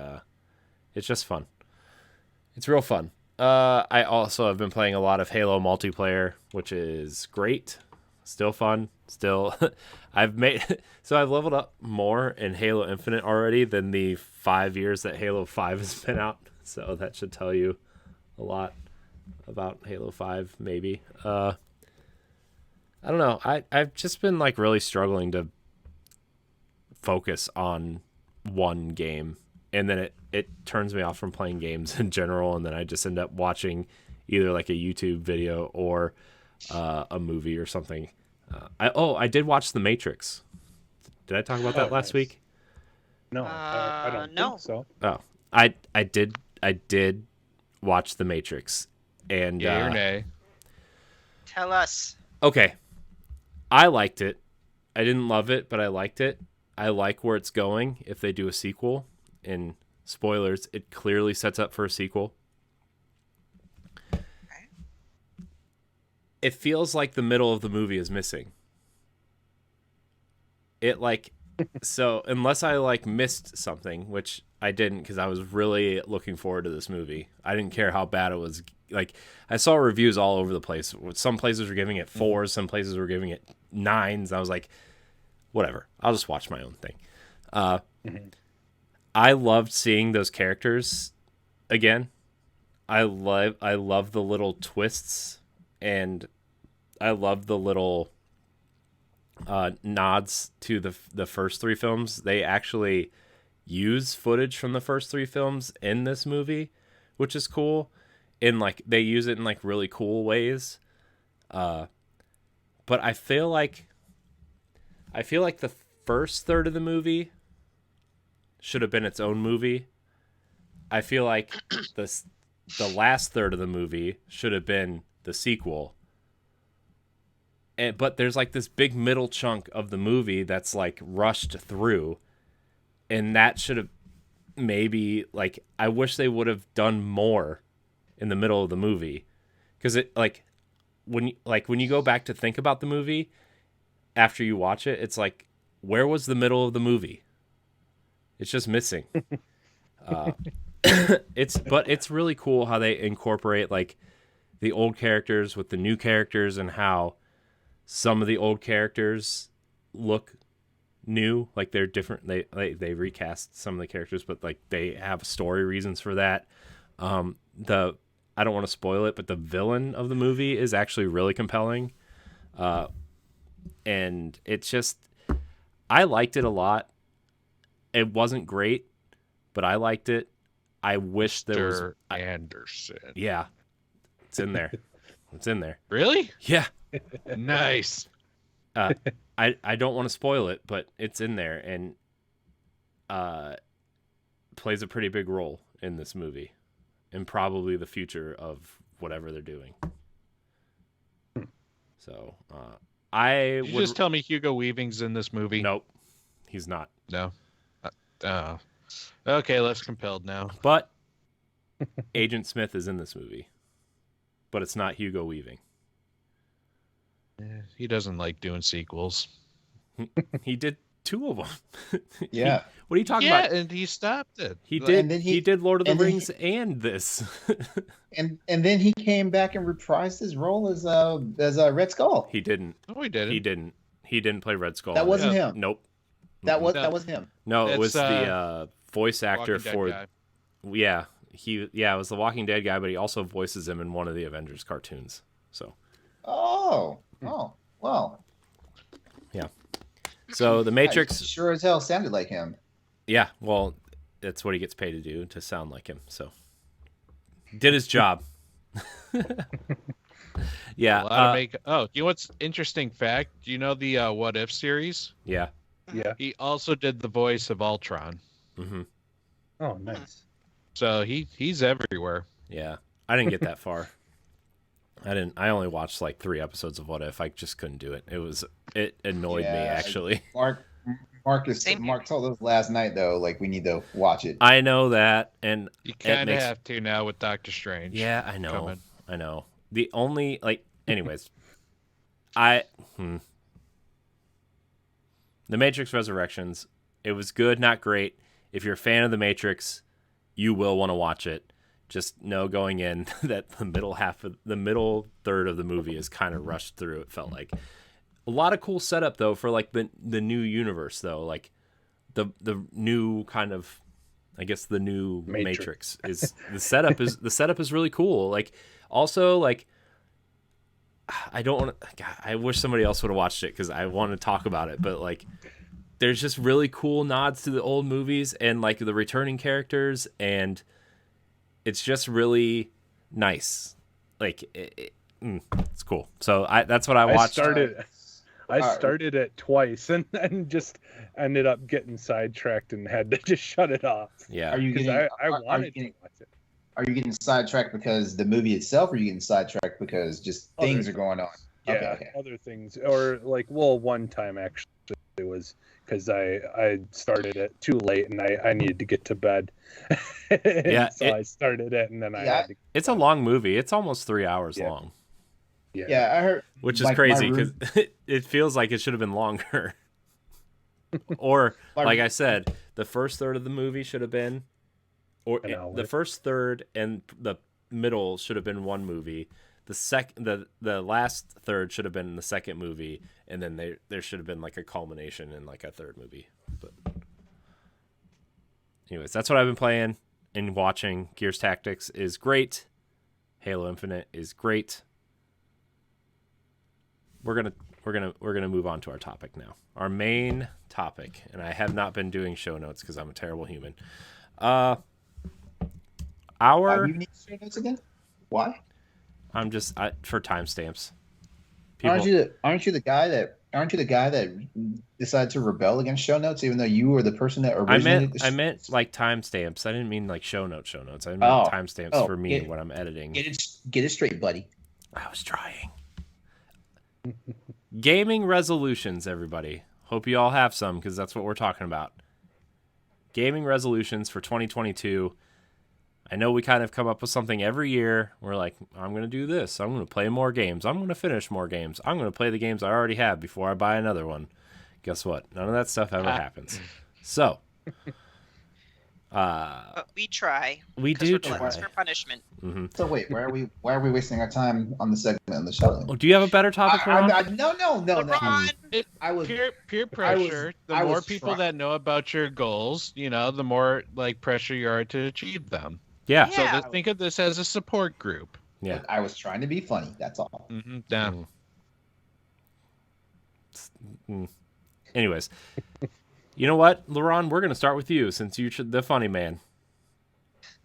it's just fun. It's real fun. I also have been playing a lot of Halo multiplayer, which is great. Still fun. Still, I've leveled up more in Halo Infinite already than the 5 years that Halo 5 has been out. So that should tell you a lot about Halo 5, maybe. I don't know. I've just been really struggling to focus on one game, and then it turns me off from playing games in general, and then I just end up watching either a YouTube video or a movie or something. I did watch The Matrix. Did I talk about that last week? No, I don't think so. Oh, I did watch The Matrix, and Yay or nay? Tell us. Okay, I liked it. I didn't love it, but I liked it. I like where it's going. If they do a sequel, and spoilers, it clearly sets up for a sequel. Okay. It feels like the middle of the movie is missing. So unless I missed something, which I didn't, because I was really looking forward to this movie. I didn't care how bad it was. I saw reviews all over the place. Some places were giving it 4s, some places were giving it 9s. I was like, whatever. I'll just watch my own thing. I loved seeing those characters again. I love the little twists, and I love the little nods to the first 3 films. They actually use footage from the first 3 films in this movie, which is cool. And they use it in really cool ways. But I feel like the first third of the movie should have been its own movie. I feel like the last third of the movie should have been the sequel. but there's like this big middle chunk of the movie that's like rushed through, and that should have maybe like I wish they would have done more in the middle of the movie, because it like when you go back to think about the movie after you watch it, it's like, where was the middle of the movie? It's just missing. It's really cool how they incorporate like the old characters with the new characters, and how some of the old characters look new, like they're different. They recast some of the characters, but like they have story reasons for that. I don't want to spoil it, but the villain of the movie is actually really compelling. And it's just, I liked it a lot. It wasn't great, but I liked it. I wish there was Anderson. Yeah, it's in there. It's in there. Really? Yeah. Nice. I don't want to spoil it, but it's in there, and plays a pretty big role in this movie, and probably the future of whatever they're doing. So Did you just tell me Hugo Weaving's in this movie? Nope, he's not. No. Okay, less compelled now. But Agent Smith is in this movie, but it's not Hugo Weaving. He doesn't like doing sequels. He did 2 of them. Yeah. What are you talking about? Yeah, and he stopped it. He did. He did Lord of the Rings and this. and then he came back and reprised his role as Red Skull. He didn't. No, he didn't. He didn't. He didn't play Red Skull. That wasn't him. Nope. That wasn't him. No, it was the voice actor for. Guy. Yeah, it was the Walking Dead guy, but he also voices him in one of the Avengers cartoons. So. Oh, well. Yeah. So the Matrix sure as hell sounded like him. Yeah, well, that's what he gets paid to do, to sound like him. So did his job. Yeah. You know what's interesting fact? Do you know the What If series? Yeah. Yeah. He also did the voice of Ultron. Mm-hmm. Oh, nice. So he's everywhere. Yeah. I didn't get that far. I only watched like 3 episodes of What If. I just couldn't do it. It annoyed me, actually. Mark told us last night though, like we need to watch it. I know that, and you kind of have to now with Doctor Strange. Yeah, I know. Coming. I know. The only anyways, The Matrix Resurrections. It was good, not great. If you're a fan of The Matrix, you will want to watch it. Just know going in that the middle third of the movie is kind of rushed through. It felt like a lot of cool setup though for like the new universe though, like the new kind of, I guess the new Matrix is the setup is really cool. Like also like I wish somebody else would have watched it because I want to talk about it, but like there's just really cool nods to the old movies and like the returning characters, and it's just really nice. Like it's cool. So that's what I watched. I started it twice and then just ended up getting sidetracked and had to just shut it off. Yeah. I wanted to watch it. Are you getting sidetracked because the movie itself, or are you getting sidetracked because just things are going on? Yeah, okay. Other things. Or like, well, one time actually it was because I started it too late and I needed to get to bed. Yeah. I started it and then I had to... It's a long movie. It's almost 3 hours long. Yeah, I heard. Which is crazy because it feels like it should have been longer. Or, like I said, the first third of the movie should have been, or the first third and the middle should have been one movie. The last third should have been the second movie, and then there should have been like a culmination in like a third movie. But anyways, that's what I've been playing and watching. Gears Tactics is great. Halo Infinite is great. We're gonna move on to our topic now. Our main topic, and I have not been doing show notes because I'm a terrible human. You need show notes again? Why? I'm just for timestamps. Aren't you the guy that decided to rebel against show notes, even though you were the person that originated? I meant like timestamps. I didn't mean like show notes. I meant timestamps for me when I'm editing. Get it straight, buddy. I was trying. Gaming resolutions, everybody. Hope you all have some, because that's what we're talking about. Gaming resolutions for 2022. I know we kind of come up with something every year. We're like, I'm going to do this. I'm going to play more games. I'm going to finish more games. I'm going to play the games I already have before I buy another one. Guess what? None of that stuff ever happens. So, But we try. We do try. For punishment. Mm-hmm. So wait, why are we wasting our time on the segment on the show? Oh, do you have a better topic? No. LeRon, I was peer pressure. The more people trying. that know about your goals, the more like pressure you are to achieve them. Yeah. Yeah. So think of this as a support group. Yeah. I was trying to be funny. That's all. Mm-hmm. Down. Anyways, you know what, LeRon? We're gonna start with you since you're the funny man.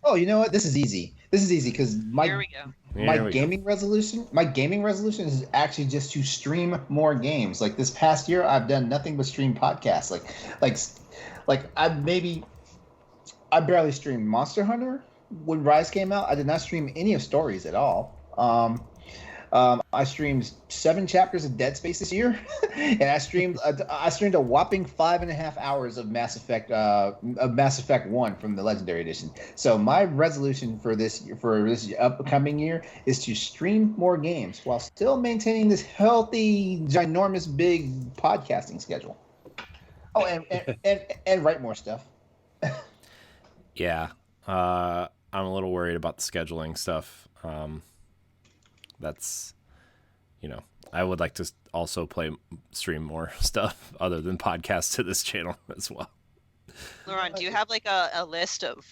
Oh, you know what? This is easy. Because Here we go. my gaming resolution is actually just to stream more games. Like this past year, I've done nothing but stream podcasts. Like I barely streamed Monster Hunter when Rise came out. I did not stream any of Stories at all. I streamed 7 chapters of Dead Space this year, and I streamed a whopping 5.5 hours of Mass Effect 1 from the Legendary Edition. So my resolution for this upcoming year is to stream more games while still maintaining this healthy, ginormous, big podcasting schedule. Oh, and write more stuff. Yeah, I'm a little worried about the scheduling stuff. That's, I would like to also stream more stuff other than podcasts to this channel as well. LeRon, do you have like a list of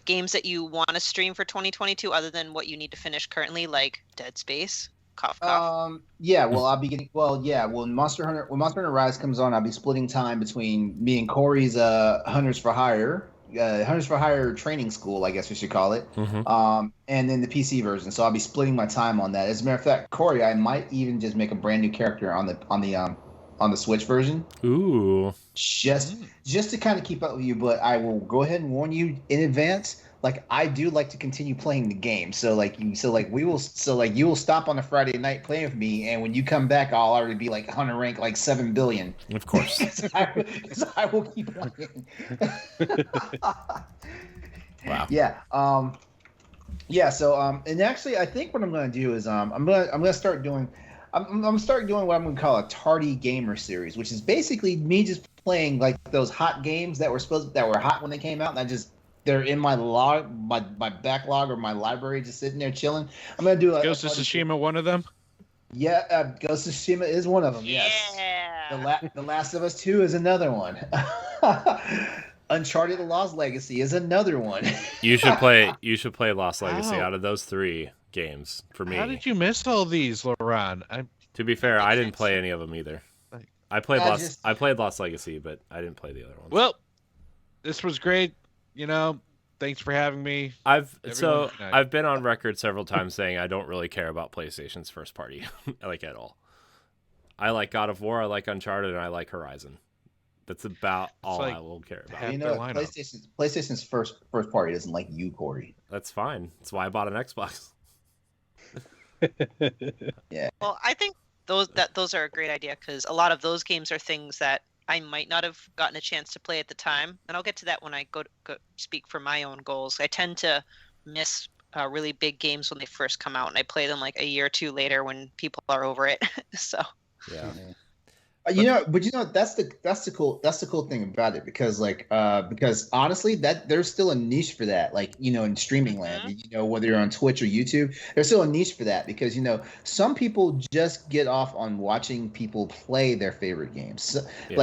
games that you want to stream for 2022 other than what you need to finish currently, like Dead Space? Cough, cough. Yeah, well, I'll be getting. Well, yeah, when Monster Hunter Rise comes on, I'll be splitting time between me and Corey's Hunters for Hire training school, I guess we should call it. Mm-hmm. And then the PC version. So I'll be splitting my time on that. As a matter of fact, Corey, I might even just make a brand new character on the Switch version. Ooh. Just to kind of keep up with you, but I will go ahead and warn you in advance. Like I do like to continue playing the game, you will stop on a Friday night playing with me, and when you come back, I'll already be like Hunter rank like 7 billion. Of course, because I will keep playing. Wow. Yeah. Yeah. So and actually, I think what I'm going to do is I'm gonna start doing. I'm gonna start doing what I'm gonna call a tardy gamer series, which is basically me just playing like those hot games that were hot when they came out, and they're in my backlog or my library, just sitting there chilling. I'm gonna do Ghost of Tsushima, one of them. Yeah, Ghost of Tsushima is one of them. Yes. Yeah. The Last of Us 2 is another one. Uncharted: The Lost Legacy is another one. You should play Lost Legacy out of those 3 games for me. How did you miss all these, LeRon? To be fair, I didn't play any of them either. I played Lost Legacy, but I didn't play the other ones. Well, this was great. Thanks for having me. I've been on record several times saying I don't really care about PlayStation's first party, like at all. I like God of War, I like Uncharted, and I like Horizon. That's about all I will care about. You know, PlayStation's first party doesn't like you, Corey. That's fine. That's why I bought an Xbox. Yeah. Well, I think those are a great idea because a lot of those games are things that I might not have gotten a chance to play at the time, and I'll get to that when I go speak for my own goals. I tend to miss really big games when they first come out, and I play them like a year or 2 later when people are over it. So yeah. That's the cool thing about it because honestly there's still a niche for that, like in streaming land, whether you're on Twitch or YouTube, there's still a niche for that because some people just get off on watching people play their favorite games. So, yeah.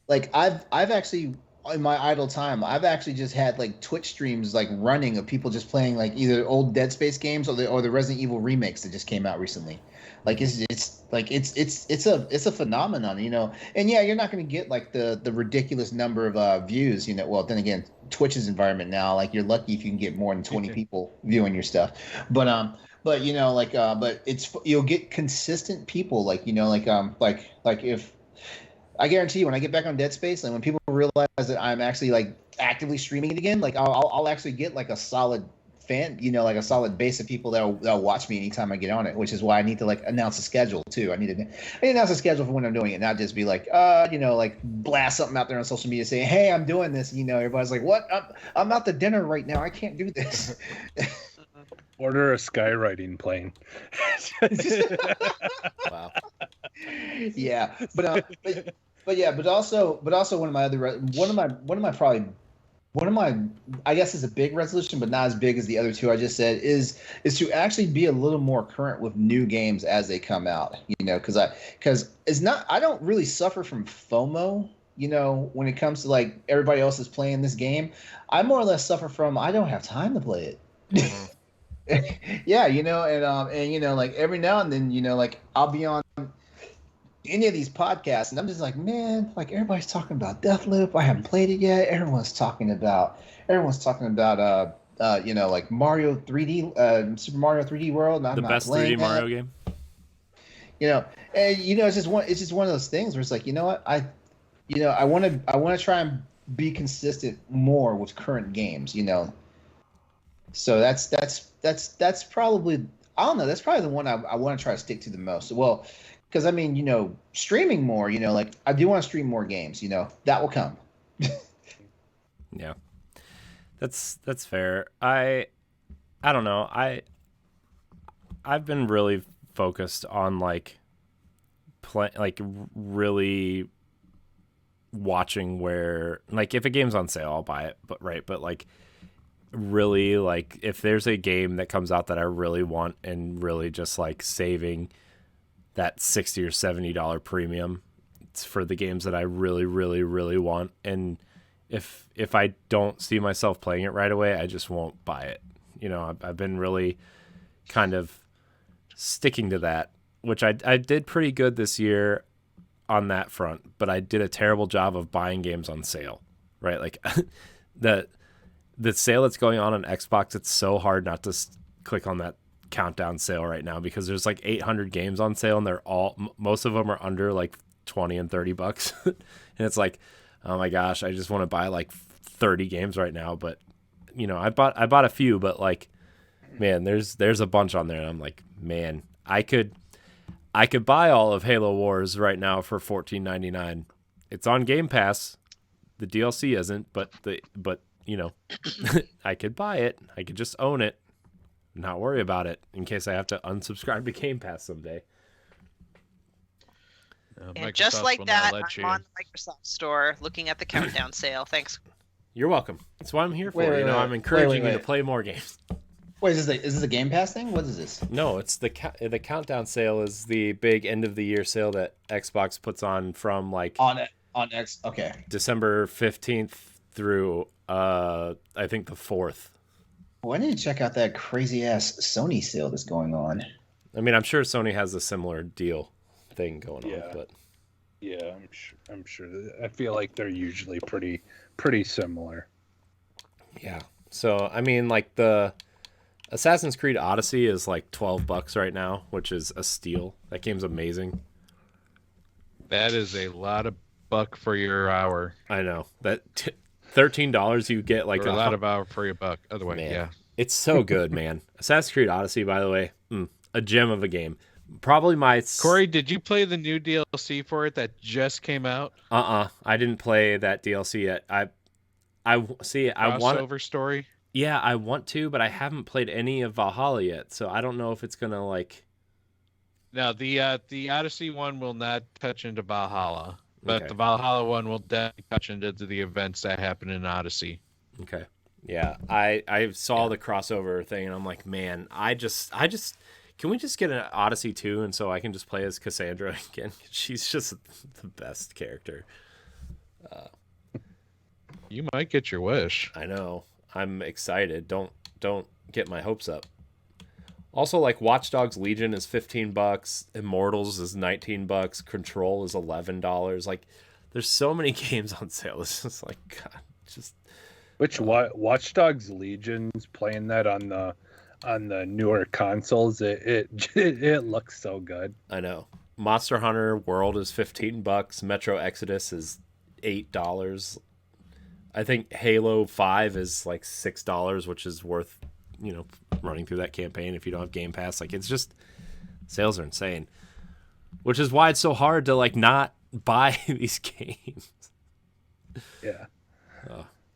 Like I've actually in my idle time I've actually just had like Twitch streams like running of people just playing like either old Dead Space games or the Resident Evil remakes that just came out recently. Like it's a phenomenon, and yeah, you're not going to get like the ridiculous number of views, well, then again, Twitch's environment now, like you're lucky if you can get more than 20 people viewing your stuff, but you'll get consistent people, like if I guarantee you when I get back on Dead Space and when people realize that I'm actually like actively streaming it again, like I'll actually get like a solid fan, like a solid base of people that'll watch me anytime I get on it, which is why I need to like announce a schedule too. I need to announce a schedule for when I'm doing it, not just be like, like blast something out there on social media saying, hey, I'm doing this. Everybody's like, what? I'm out to dinner right now. I can't do this. Order a skywriting plane. Wow. Yeah, but also one of my I guess is a big resolution, but not as big as the other two I just said, is to actually be a little more current with new games as they come out. Because it's not, I don't really suffer from FOMO. When it comes to like everybody else is playing this game, I more or less suffer from I don't have time to play it. Mm-hmm. Yeah, like every now and then, like I'll be on any of these podcasts and I'm just like, man, like everybody's talking about Deathloop. I haven't played it yet. Everyone's talking about like Mario 3D, Super Mario 3D World. And I'm the not best playing 3D Mario game. And it's just one of those things where it's like, what, I want to try and be consistent more with current games, So that's probably, I don't know, that's probably the one I want to try to stick to the most. Well, because I mean, streaming more, like I do want to stream more games, that will come. Yeah, that's fair. I don't know. I've been really focused on like really watching where, like, if a game's on sale, I'll buy it. But like really, like if there's a game that comes out that I really want and really just like saving that $60 or $70 premium, it's for the games that I really, really, really want. And if I don't see myself playing it right away, I just won't buy it. I've been really kind of sticking to that, which I did pretty good this year on that front, but I did a terrible job of buying games on sale, right? Like the sale that's going on Xbox, it's so hard not to click on that countdown sale right now because there's like 800 games on sale and most of them are under like 20 and $30. And it's like, oh my gosh, I just want to buy like 30 games right now. But I bought a few, but like, man, there's a bunch on there. And I'm like, man, I could buy all of Halo Wars right now for $14.99. It's on Game Pass. The DLC isn't, but I could buy it. I could just own it, not worry about it in case I have to unsubscribe to Game Pass someday. And just like that, I'm on the Microsoft Store looking at the countdown sale. Thanks. You're welcome. That's what I'm here for. Wait, I'm encouraging you to play more games. Wait, is this a Game Pass thing? What is this? No, it's the countdown sale is the big end of the year sale that Xbox puts on from like on X. Okay. December 15th through I think the 4th. Well, I need to check out that crazy ass Sony sale that's going on. I mean, I'm sure Sony has a similar deal thing going on, but yeah, I'm sure. I feel like they're usually pretty similar. Yeah. So I mean, like the Assassin's Creed Odyssey is like $12 right now, which is a steal. That game's amazing. That is a lot of buck for your hour. I know that. $13 you get like a lot of hour for your buck. Otherwise, man, yeah, it's so good, man. Assassin's Creed Odyssey, by the way, a gem of a game. Probably my Corey. Did you play the new DLC for it that just came out? I didn't play that DLC yet. I see. I want crossover story. Yeah, I want to, but I haven't played any of Valhalla yet, so I don't know if it's gonna like. No, the Odyssey one will not touch into Valhalla. But the Valhalla one will definitely touch into the events that happen in Odyssey. Okay. Yeah. I saw the crossover thing and I'm like, man, I just can we just get an Odyssey 2 and so I can just play as Cassandra again? She's just the best character. You might get your wish. I know. I'm excited. Don't get my hopes up. Also, like Watch Dogs Legion is $15, Immortals is $19, Control is $11. Like, there's so many games on sale. It's just like, God, just. Which Watch Dogs Legion's playing that on the newer consoles? It looks so good. I know. Monster Hunter World is $15. Metro Exodus is $8. I think Halo 5 is like $6, which is worth running through that campaign if you don't have Game Pass. Like, it's just, sales are insane, which is why it's so hard to like not buy these games. Yeah.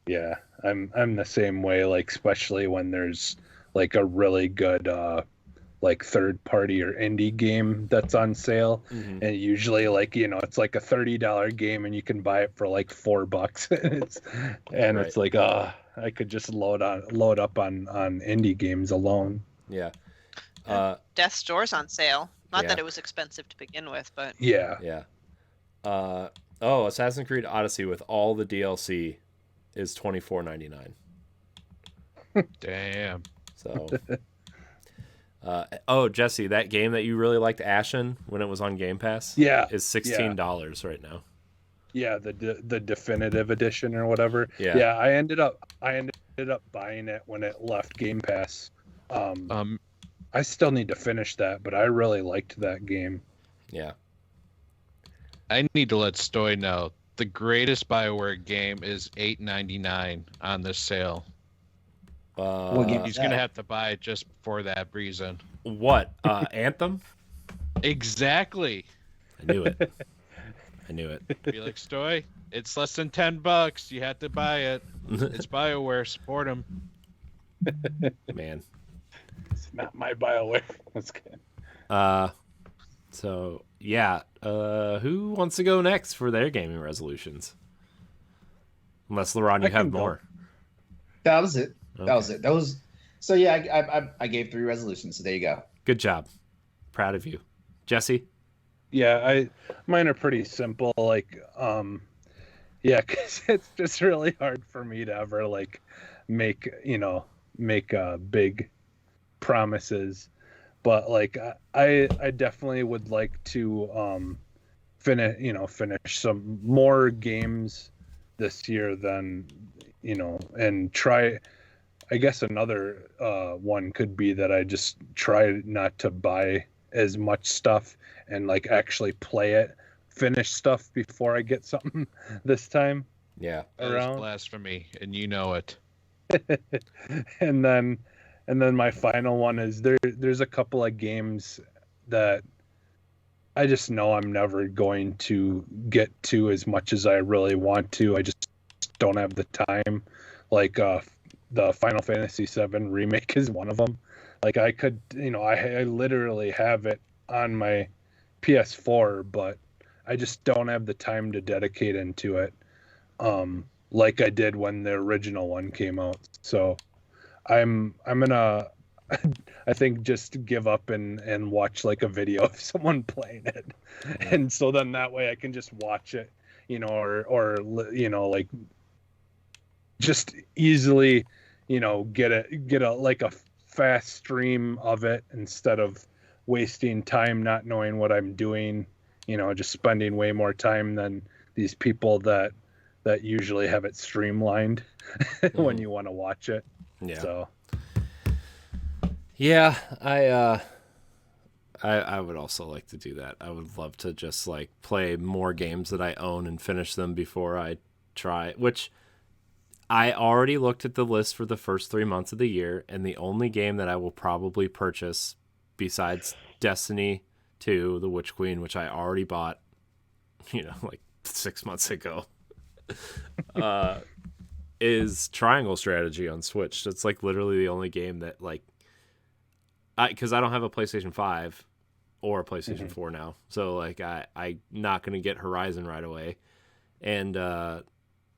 Yeah, I'm the same way, like, especially when there's like a really good like third party or indie game that's on sale. Mm-hmm. And usually, like, it's like a $30 game and you can buy it for like $4. It's like, I could just load up on indie games alone. Yeah. Death's Door's on sale. Not Yeah. that it was expensive to begin with, but Yeah. Assassin's Creed Odyssey with all the DLC is $24.99. Damn. So, Jesse, that game that you really liked, Ashen, when it was on Game Pass, is $16 right now. Yeah, the definitive edition or whatever. Yeah. I ended up buying it when it left Game Pass. I still need to finish that, but I really liked that game. Yeah. I need to let Stoy know the greatest BioWare game is $8.99 on this sale. What game? He's gonna have to buy it just for that reason. What? Anthem? Exactly. I knew it. Be like, Stoy, it's less than $10. You have to buy it. It's BioWare. Support them. Man. It's not my BioWare. That's good. So yeah. Who wants to go next for their gaming resolutions? Unless LeRon, you have more. That was it. Okay. That was so. Yeah, I gave 3 resolutions. So there you go. Good job. Proud of you, Jesse. Yeah, mine are pretty simple. Like, because it's just really hard for me to ever like make big promises. But like, I definitely would like to finish some more games this year than and try. I guess another one could be that I just try not to buy as much stuff and like actually finish stuff before I get something this time. Yeah. That is blasphemy, and you know it. and then my final one is there's a couple of games that I just know I'm never going to get to as much as I really want to. I just don't have the time. Like the Final Fantasy VII remake is one of them. Like I could, I literally have it on my PS4, but I just don't have the time to dedicate into it. Like I did when the original one came out. So I'm gonna, I think, just give up and watch like a video of someone playing it, and so then that way I can just watch it, or like just easily, get a like a fast stream of it instead of wasting time not knowing what I'm doing, just spending way more time than these people that usually have it streamlined when you want to watch it. Yeah. So yeah, I would also like to do that. I would love to just like play more games that I own and finish them before I try, which I already looked at the list for the first 3 months of the year, and the only game that I will probably purchase besides Destiny 2, The Witch Queen, which I already bought, like 6 months ago, is Triangle Strategy on Switch. That's like literally the only game that like, because I don't have a PlayStation 5 or a PlayStation 4 now, so like I'm not gonna get Horizon right away, and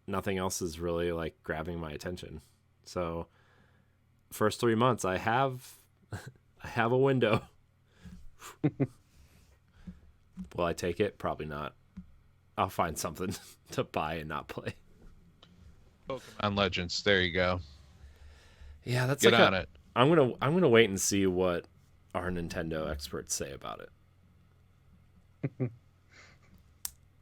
nothing else is really like grabbing my attention. So first 3 months I have a window. Will I take it? Probably not. I'll find something to buy and not play. Pokemon Legends. There you go. Yeah, that's Get like on it. I'm gonna wait and see what our Nintendo experts say about it.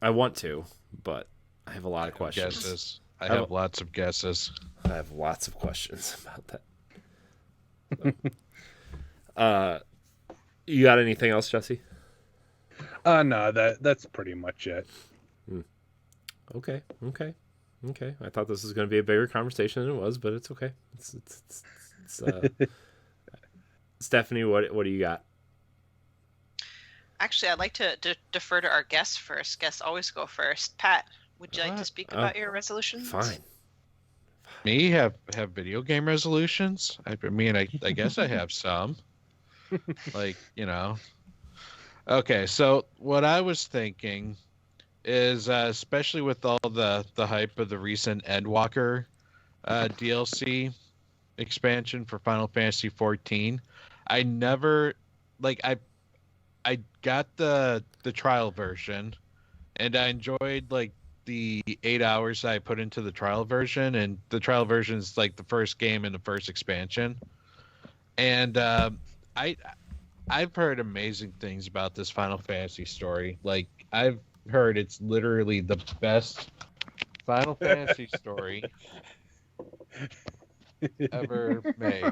I want to, but I have a lot of questions. Guesses. I have lots of guesses. I have lots of questions about that. You got anything else, Jesse? No, that's pretty much it. Okay. I thought this was going to be a bigger conversation than it was, but it's okay. It's It's Stephanie, what do you got? Actually, I'd like to defer to our guests first. Guests always go first. Pat, would you like to speak about your resolutions? Fine. Me have video game resolutions? I mean, I guess I have some. Like, Okay, so what I was thinking is, especially with all the hype of the recent Endwalker DLC expansion for Final Fantasy XIV, I never, I got the trial version, and I enjoyed the 8 hours I put into the trial version, and the trial version is like the first game in the first expansion. And I've heard amazing things about this Final Fantasy story. Like, I've heard it's literally the best Final Fantasy story ever made.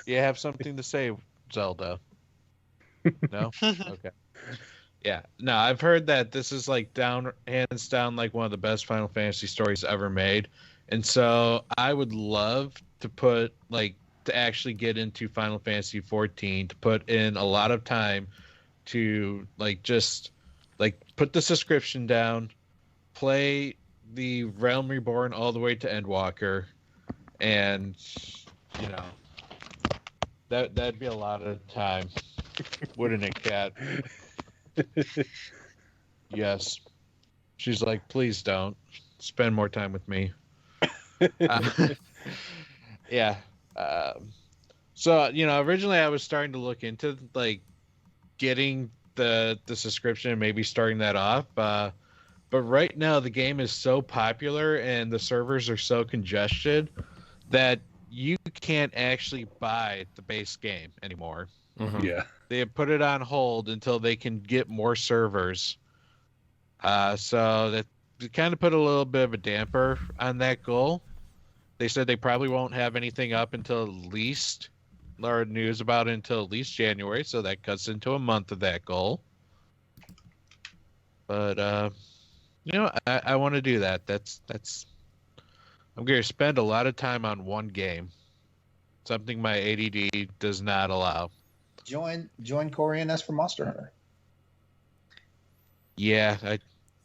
You have something to say, Zelda? No? Okay. Yeah. No, I've heard that this is hands down one of the best Final Fantasy stories ever made. And so I would love to put to actually get into Final Fantasy XIV, to put in a lot of time to just put the subscription down, play the Realm Reborn all the way to Endwalker, and that'd be a lot of time, wouldn't it, Kat? Yes. She's like, please don't spend more time with me. Yeah. So originally I was starting to look into getting the subscription and maybe starting that off, but right now the game is so popular and the servers are so congested that you can't actually buy the base game anymore. Mm-hmm. Yeah, they have put it on hold until they can get more servers, so that kind of put a little bit of a damper on that goal. They said they probably won't have anything up until at least, or news about it until at least January, so that cuts into a month of that goal. But I want to do that. That's I'm going to spend a lot of time on one game, something my ADD does not allow. Join Corey and us for Monster Hunter. Yeah,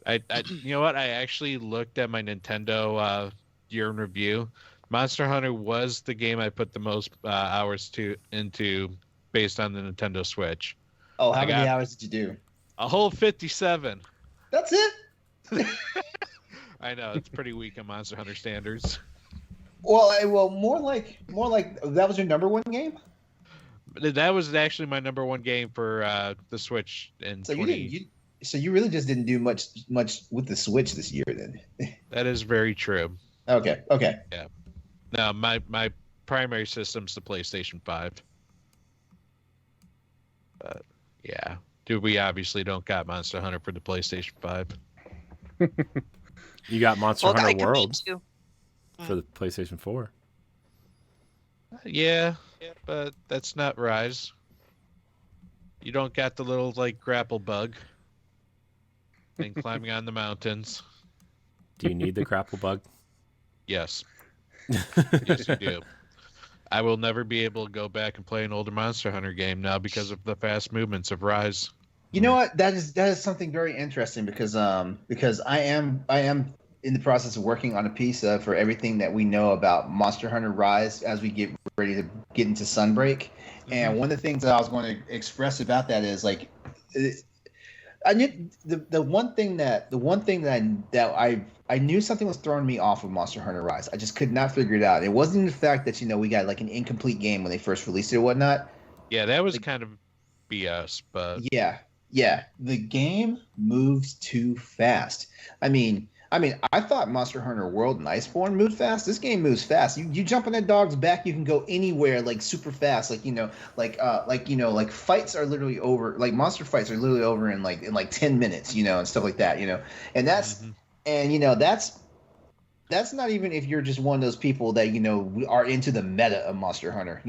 I you know what? I actually looked at my Nintendo year in review. Monster Hunter was the game I put the most hours into based on the Nintendo Switch. Oh, how many hours did you do? A whole 57. That's it? I know, it's pretty weak on Monster Hunter standards. Well, more like that was your number one game? That was actually my number one game for the Switch in so 20. So you really just didn't do much with the Switch this year, then? That is very true. Okay. Yeah. No, my primary system's the PlayStation 5. But yeah, dude, we obviously don't got Monster Hunter for the PlayStation 5. You got Monster Hunter World too. for the PlayStation 4. Yeah, but that's not Rise. You don't got the little grapple bug and climbing on the mountains. Do you need the grapple bug? Yes. Yes, you do. I will never be able to go back and play an older Monster Hunter game now because of the fast movements of Rise. You know what? That is something very interesting because I am in the process of working on a piece for everything that we know about Monster Hunter Rise as we get ready to get into Sunbreak. Mm-hmm. And one of the things that I was going to express about that is I knew the one thing that I knew something was throwing me off of Monster Hunter Rise. I just could not figure it out. It wasn't the fact that we got an incomplete game when they first released it or whatnot. Yeah, that was kind of BS, but yeah, the game moves too fast. I mean, I thought Monster Hunter World and Iceborne moved fast. This game moves fast. You jump on that dog's back, you can go anywhere super fast. Fights are literally over. Monster fights are literally over in 10 minutes, and stuff like that, And that's that's not even if you're just one of those people that are into the meta of Monster Hunter.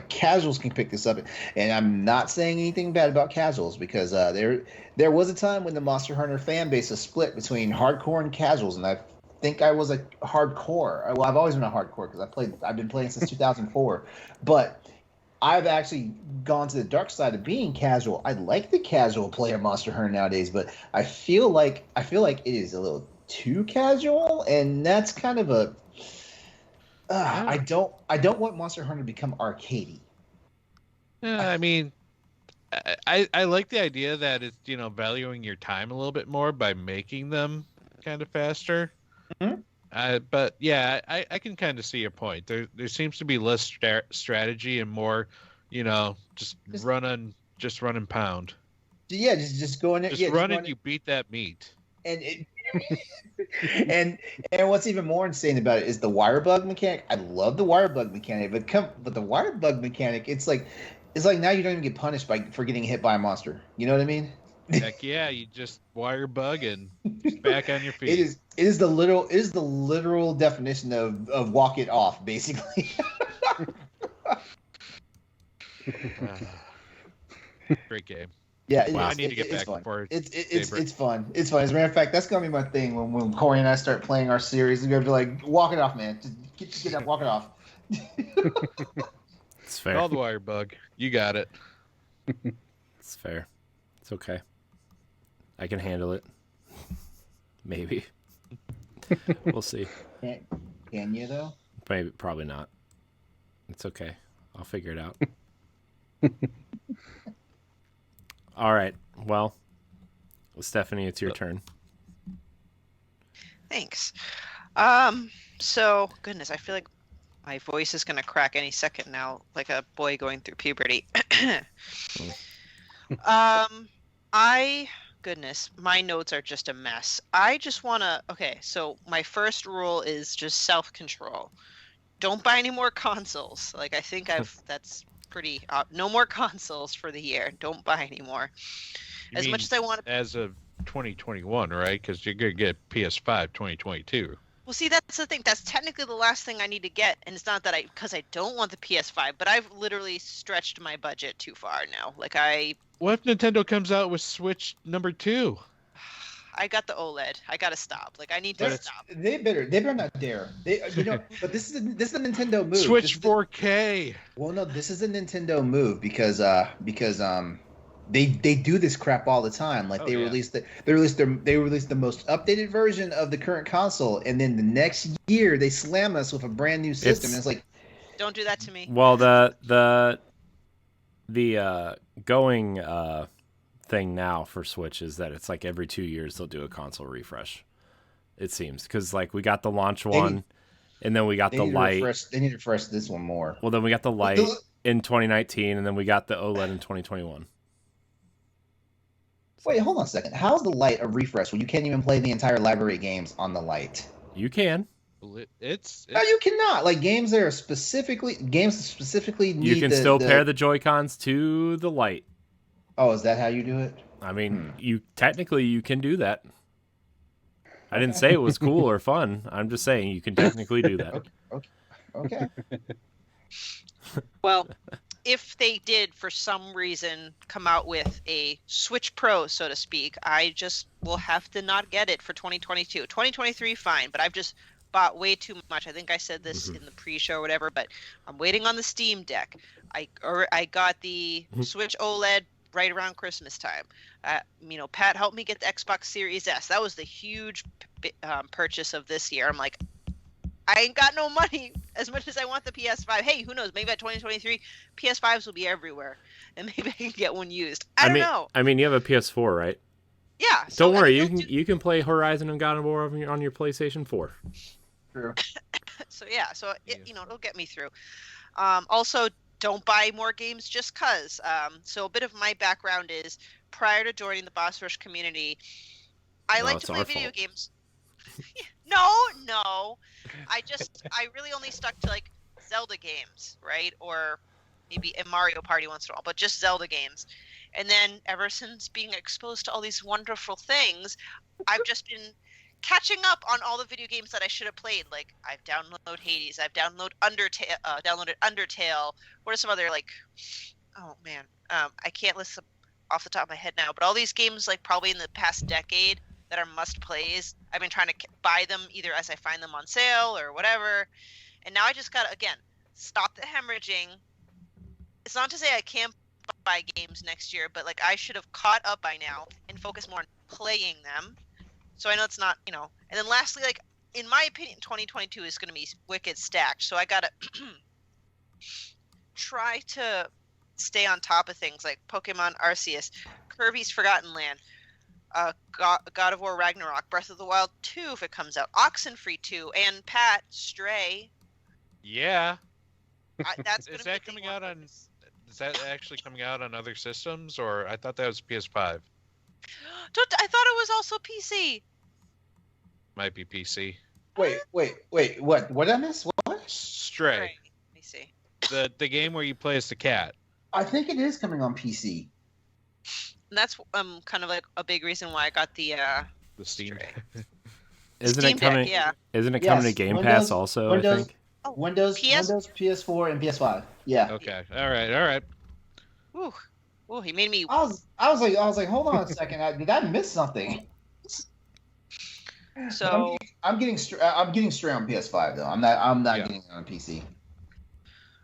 Casuals can pick this up, and I'm not saying anything bad about casuals because there was a time when the Monster Hunter fan base was split between hardcore and casuals, and I think I was a hardcore. Well, I've always been a hardcore because I've been playing since 2004, but I've actually gone to the dark side of being casual. I like the casual player Monster Hunter nowadays, but I feel like it is a little too casual, and that's kind of a. I don't want Monster Hunter to become arcadey. Yeah, I mean, I like the idea that it's valuing your time a little bit more by making them kind of faster. Mm-hmm. But yeah, I can kind of see your point. There seems to be less strategy and more, just run and pound. Yeah, just go in there. Just run and you beat that meat. And what's even more insane about it is the wire bug mechanic. I love the wire bug mechanic, but the wire bug mechanic, it's like now you don't even get punished for getting hit by a monster. You know what I mean? Heck yeah, you just wire bug and back on your feet. It is the literal definition of walk it off, basically. Great game. Yeah, wow. I need to get back for it. It's fun. It's fun. As a matter of fact, that's gonna be my thing when Corey and I start playing our series. We're gonna be like, walk it off, man. Just get up, walk it off. It's fair. Call the wire bug. You got it. It's fair. It's okay. I can handle it. Maybe. We'll see. Can you though? Maybe, probably not. It's okay. I'll figure it out. All right. Well, Stephanie, it's your turn. Thanks. So, goodness, I feel like my voice is going to crack any second now, like a boy going through puberty. Goodness, my notes are just a mess. I just want to, okay, so my first rule is just self-control. Don't buy any more consoles. Like, I think that's pretty, no more consoles for the year. Don't buy any more. As much as I want to. As of 2021, right? Because you're going to get PS5 2022. Well, see, that's the thing. That's technically the last thing I need to get, and it's not that because I don't want the PS5, but I've literally stretched my budget too far now. Like What if Nintendo comes out with Switch number 2? I got the OLED. I gotta stop. Like I need to stop. They better not dare. But this is a Nintendo move. Switch 4K. Well, no, this is a Nintendo move because they do this crap all the time. Like they release the most updated version of the current console, and then the next year they slam us with a brand new system. And it's like, don't do that to me. Well, the going thing now for Switch is that it's like every 2 years they'll do a console refresh. It seems because like we got the launch one, and then we got the Lite. They need to refresh this one more. Well, then we got the Lite in 2019, and then we got the OLED in 2021. Wait, hold on a second. How's the Lite a refresh when you can't even play the entire library of games on the Lite? You can. It's No, you cannot. Like games that are specifically need. You can still pair the Joy-Cons to the Lite. Oh, is that how you do it? I mean, you can do that. I didn't say it was cool or fun. I'm just saying you can technically do that. Okay. Well, if they did for some reason come out with a Switch Pro, so to speak, I just will have to not get it for 2022. 2023, fine, but I've just bought way too much. I think I said this in the pre-show or whatever, but I'm waiting on the Steam Deck. I got the Switch OLED right around Christmas time. Pat helped me get the Xbox Series S. That was the huge purchase of this year. I'm like, I ain't got no money as much as I want the PS5. Hey, who knows? Maybe by 2023, PS5s will be everywhere, and maybe I can get one used. I don't know. I mean, you have a PS4, right? Yeah. Don't worry, you can play Horizon and God of War on your PlayStation 4. True. So yeah, it'll get me through. Also, don't buy more games just cause. So a bit of my background is prior to joining the Boss Rush community, I like to play video games. No. I really only stuck to like Zelda games, right? Or maybe a Mario Party once in a while, but just Zelda games. And then ever since being exposed to all these wonderful things, I've just been catching up on all the video games that I should have played. Like I've downloaded Hades, I've downloaded Undertale. What are some other oh man, I can't list them off the top of my head now. But all these games, like probably in the past decade, that are must plays. I've been trying to buy them either as I find them on sale or whatever. And now I just got to, again, stop the hemorrhaging. It's not to say I can't buy games next year, but like I should have caught up by now and focus more on playing them. So I know it's not, And then lastly, like in my opinion, 2022 is going to be wicked stacked. So I got to try to stay on top of things like Pokemon Arceus, Kirby's Forgotten Land, God of War Ragnarok, Breath of the Wild 2 if it comes out, Oxenfree 2, and Pat, Stray. Yeah. That's Is that coming out on? Is that actually coming out on other systems, or I thought that was PS5? I thought it was also PC. Might be PC. Wait. What? What did I miss? What? Stray. Let me see. The game where you play as the cat. I think it is coming on PC. And that's kind of like a big reason why I got the Steam. Isn't Steam it coming? Deck, yeah. Isn't it coming to Game Pass also? I think. Windows, PS4, and PS5. Yeah. Okay. All right. Ooh, he made me. I was like, hold on a second. Did I miss something? So I'm getting straight on PS5 though. I'm not getting it on PC.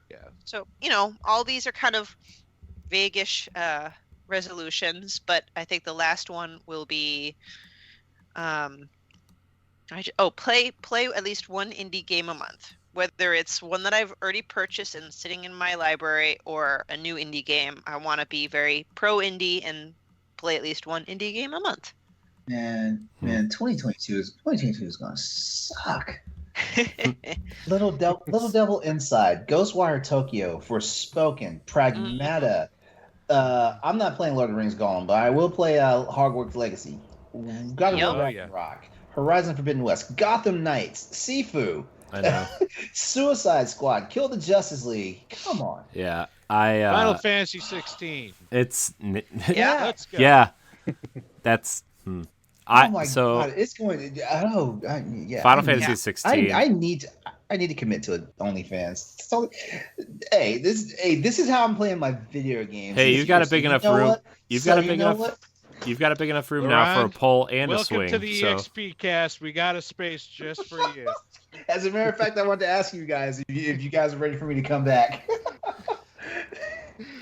Yeah. So all these are kind of vague-ish resolutions, but I think the last one will be, play at least one indie game a month. Whether it's one that I've already purchased and sitting in my library or a new indie game, I want to be very pro indie and play at least one indie game a month. Man, 2022 is gonna suck. Little Devil Inside, Ghostwire Tokyo, Forspoken, Pragmata. I'm not playing Lord of the Rings Golem, but I will play Hogwarts Legacy. God of War Ragnarok, Horizon Forbidden West, Gotham Knights, Sifu. I know. Suicide Squad, Kill the Justice League. Come on. Yeah, Final Fantasy 16. It's Yeah. Let's go. Yeah, that's. Oh my God, it's going to. Yeah. Final Fantasy 16. I need to commit to OnlyFans. So, this is how I'm playing my video games. Hey, you've got a big enough room. You've got a big enough room now for a pole and a swing. Welcome to the EXPcast. We got a space just for you. As a matter of fact, I wanted to ask you guys if you guys are ready for me to come back.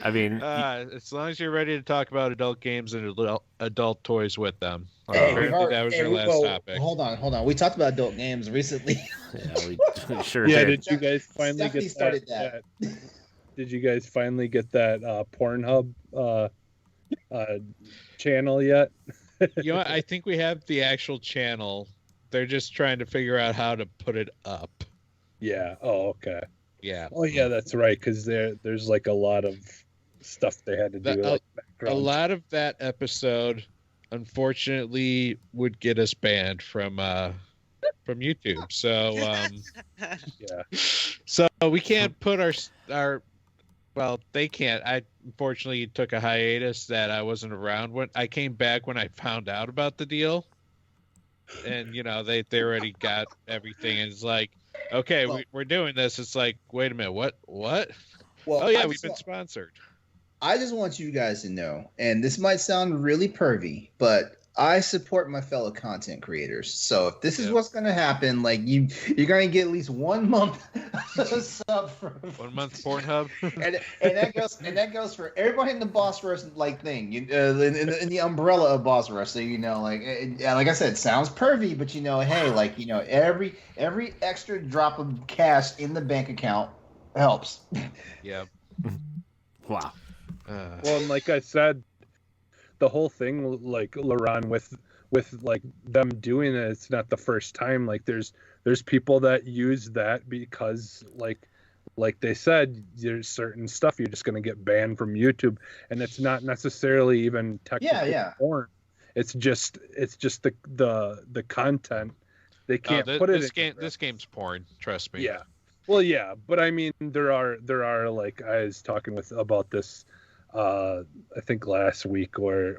I mean, as long as you're ready to talk about adult games and adult toys with them. Apparently that was our last topic. Hold on. We talked about adult games recently. Yeah, we sure Yeah, did. did you guys finally Stephanie get started that? Did you guys finally get that Pornhub channel yet? I think we have the actual channel. They're just trying to figure out how to put it up. Yeah. Oh, okay. Yeah. Oh, yeah, that's right. Because there's like a lot of stuff they had to do. A lot of that episode, unfortunately, would get us banned from YouTube. So yeah. So we can't put our well, they can't. I unfortunately took a hiatus that I wasn't around when I came back when I found out about the deal. And they already got everything, and it's like, okay, we're doing this. It's like, wait a minute, what? Well, Oh yeah, we've been sponsored. I just want you guys to know, and this might sound really pervy, but I support my fellow content creators. So if this is what's going to happen, like you're going to get at least 1 month sub for 1 month Pornhub, and that goes for everybody in the Boss Rush thing, in the umbrella of Boss Rush. So like I said, it sounds pervy, but hey, every extra drop of cash in the bank account helps. Yeah. Wow. Well, and like I said, the whole thing, like LeRon, with like them doing it, it's not the first time. Like there's people that use that because like they said, there's certain stuff you're just going to get banned from YouTube, and it's not necessarily even technically porn. It's just the content. They can't put it. This game's porn. Trust me. Yeah. Well, yeah, but I mean, there are like, I was talking about this. I think last week where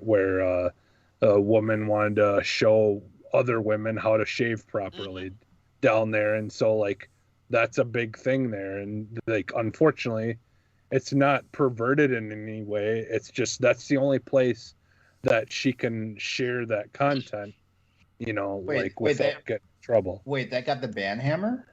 a woman wanted to show other women how to shave properly down there, and so like that's a big thing there, and like unfortunately it's not perverted in any way. It's just that's the only place that she can share that content, without getting in trouble. Wait, that got the ban hammer?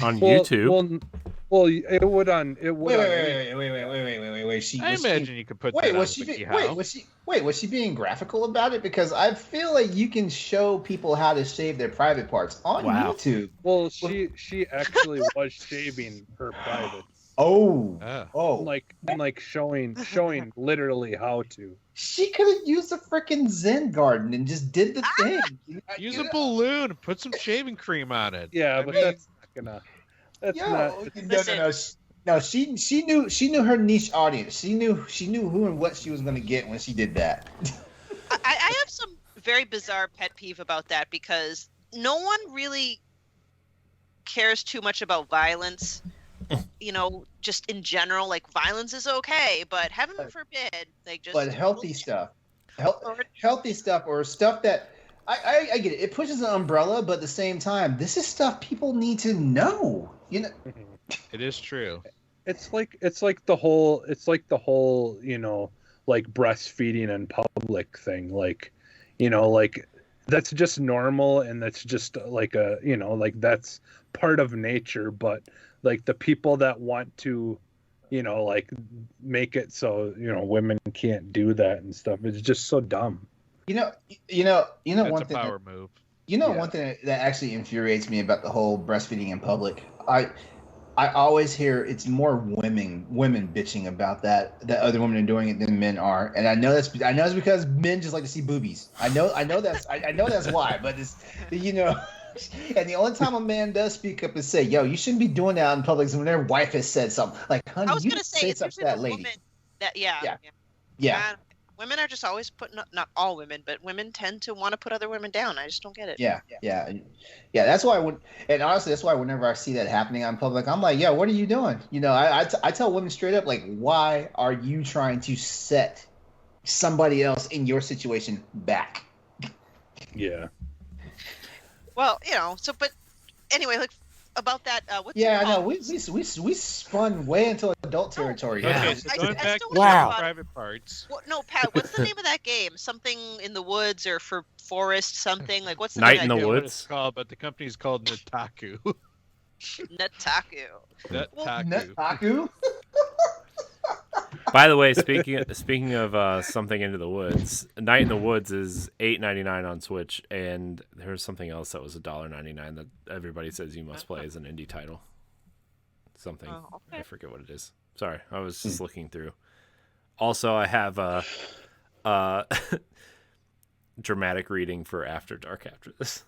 On YouTube? Well, it would on it would. Wait. I imagine you could put that on was she being graphical about it? Because I feel like you can show people how to shave their private parts on YouTube. Well, she actually was shaving her private. Like showing literally how to. She could have used a freaking Zen garden and just did the thing. Use a balloon, put some shaving cream on it. Yeah, that's not gonna. No. She knew her niche audience. She knew who and what she was going to get when she did that. I have some very bizarre pet peeve about that because no one really cares too much about violence. Just in general, like violence is okay, but heaven forbid, like just. But healthy stuff, healthy stuff, or stuff that I get it. It pushes an umbrella, but at the same time, this is stuff people need to know. It is true. It's like the whole like breastfeeding in public thing, like that's just normal, and that's just like that's part of nature, but like the people that want to like make it so women can't do that and stuff, it's just so dumb. That's one thing. Power move. One thing that actually infuriates me about the whole breastfeeding in public. I always hear it's more women bitching about that other women are doing it than men are, and I know it's because men just like to see boobies. I know that's why, but it's and the only time a man does speak up and say, "Yo, you shouldn't be doing that in public," is when their wife has said something. Like, honey, I was you gonna say something to that lady. Yeah. Women are just always putting up, not all women, but women tend to want to put other women down. I just don't get it. Yeah. That's why and honestly, that's why whenever I see that happening on public, I'm like, yo, what are you doing? I tell women straight up, like, why are you trying to set somebody else in your situation back? Yeah. Well, but anyway, like about that. I know we spun way into adult territory. Okay, so going back to private parts. Well, no, Pat, what's the name of that game? Something in the woods or for forest something? Like what's the Night name in of the that Woods? It's called, but the company's called Netaku. Netaku. Netaku. By the way, speaking of something into the woods, Night in the Woods is $8.99 on Switch, and there's something else that was $1.99 that everybody says you must play as an indie title. Something I forget what it is. Sorry, I was just looking through. Also, I have a dramatic reading for After Dark after this.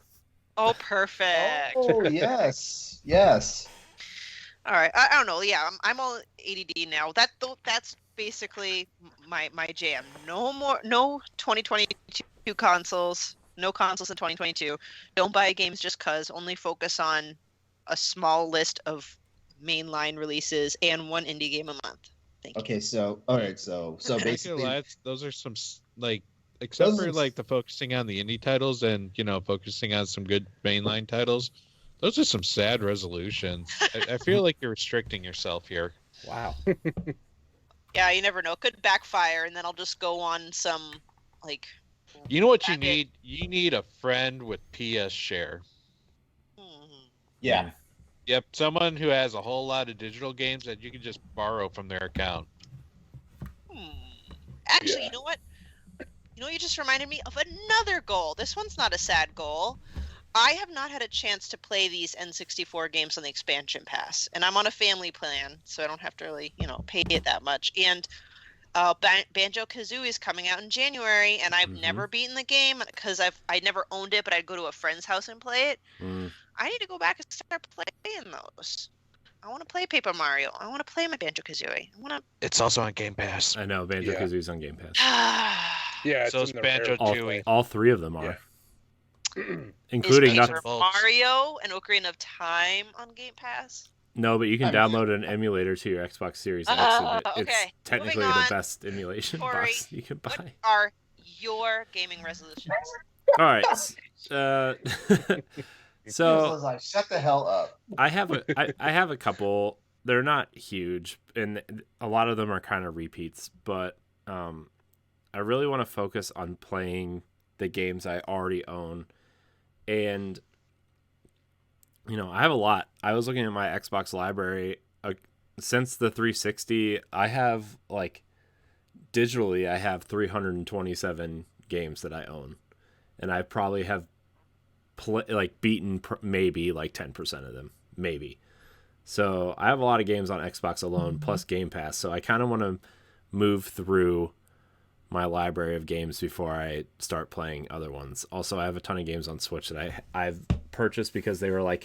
Oh, perfect. Oh, yes. All right. I don't know. Yeah, I'm all ADD now. That's basically my jam. No 2022 consoles. No consoles in 2022. Don't buy games just cause. Only focus on a small list of mainline releases and one indie game a month. Thank you. Okay, so all right, so basically, those are some except for like the focusing on the indie titles and focusing on some good mainline titles. Those are some sad resolutions. I feel like you're restricting yourself here. Wow. Yeah, you never know. It could backfire, and then I'll just go on some, like... You know what you need? You need a friend with PS Share. Yeah. Yep, someone who has a whole lot of digital games that you can just borrow from their account. Actually, you know what? You just reminded me of another goal. This one's not a sad goal. I have not had a chance to play these N64 games on the expansion pass, and I'm on a family plan, so I don't have to really, pay it that much. And Banjo-Kazooie is coming out in January, and I've never beaten the game because I never owned it, but I'd go to a friend's house and play it. I need to go back and start playing those. I want to play Paper Mario. I want to play my Banjo-Kazooie. It's also on Game Pass. I know, Banjo-Kazooie's on Game Pass. Yeah, so it's Banjo-Tooie. All three of them are. Yeah. Including Paper Mario and Ocarina of Time on Game Pass? No, but you can download an emulator to your Xbox Series X. It's technically the best emulation box you can buy. What are your gaming resolutions? All right. So I was like, shut the hell up. I have a couple. They're not huge, and a lot of them are kind of repeats, but I really want to focus on playing the games I already own And I have a lot. I was looking at my Xbox library. Since the 360, I have digitally, I have 327 games that I own, and I probably have beaten maybe 10% of them, maybe. So I have a lot of games on Xbox alone, plus Game Pass. So I kind of want to move through my library of games before I start playing other ones. Also, I have a ton of games on Switch that I've purchased because they were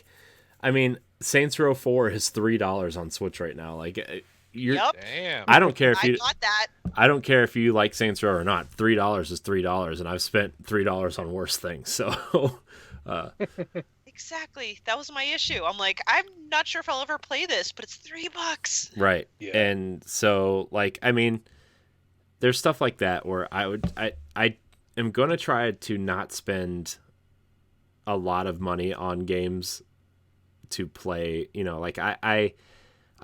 Saints Row 4 is $3 on Switch right now. Damn. I don't care if you got that. I don't care if you like Saints Row or not. $3 is $3, and I've spent $3 on worse things. So, Exactly. That was my issue. I'm like, I'm not sure if I'll ever play this, but it's $3. right. Yeah. And so, there's stuff like that where I am gonna try to not spend a lot of money on games to play. I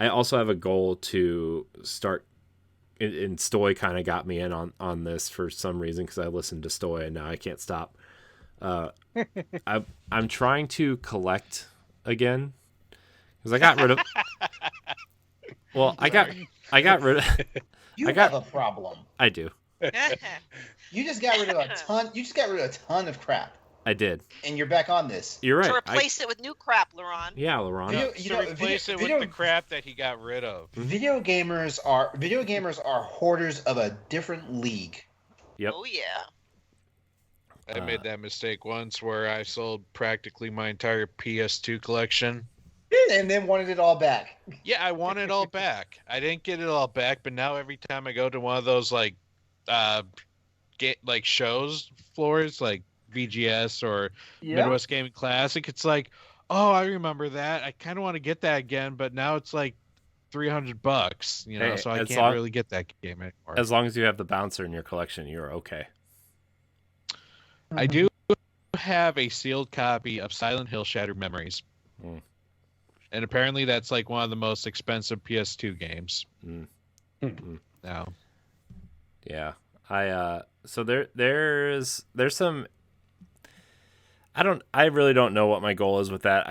also have a goal to start. And Stoy kind of got me in on this for some reason because I listened to Stoy and now I can't stop. I'm trying to collect again because I got rid of. Well, I got rid of. You have a problem. I do. You just got rid of a ton. You just got rid of a ton of crap, I did. and you're back on this. You're right. To replace it with new crap, LeRon. Yeah, LeRon. Replace it with the crap that he got rid of. Video gamers are hoarders of a different league. Yep. Oh yeah. I made that mistake once where I sold practically my entire PS2 collection. And then wanted it all back. Yeah, I want it all back. I didn't get it all back, but now every time I go to one of those shows floors like VGS or Midwest Gaming Classic, it's like, oh, I remember that. I kind of want to get that again, but now it's like $300, so I can't really get that game anymore. As long as you have the bouncer in your collection, you're okay. I do have a sealed copy of Silent Hill Shattered Memories. Mm. And apparently that's one of the most expensive PS2 games. Now. Yeah. So there's some I really don't know what my goal is with that.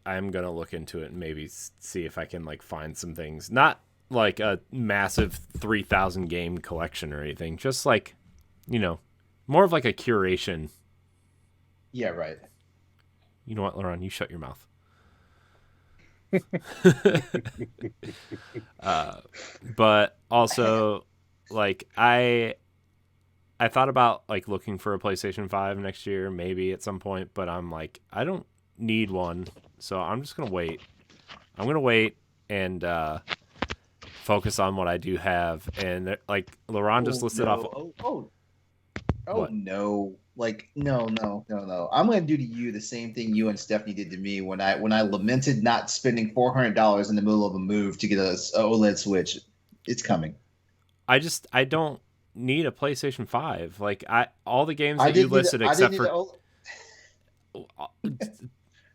I'm going to look into it and maybe see if I can find some things. Not like a massive 3,000 game collection or anything. Just more of a curation. Yeah, right. You know what, LeRon? You shut your mouth. But also, I thought about looking for a PlayStation 5 next year, maybe at some point, but I'm I don't need one, so I'm just gonna wait. I'm gonna wait and focus on what I do have. And LeRon just listed off. Oh no! No! I'm gonna do to you the same thing you and Stephanie did to me when I lamented not spending $400 in the middle of a move to get a OLED Switch. It's coming. I don't need a PlayStation 5. All the games that you listed, except for.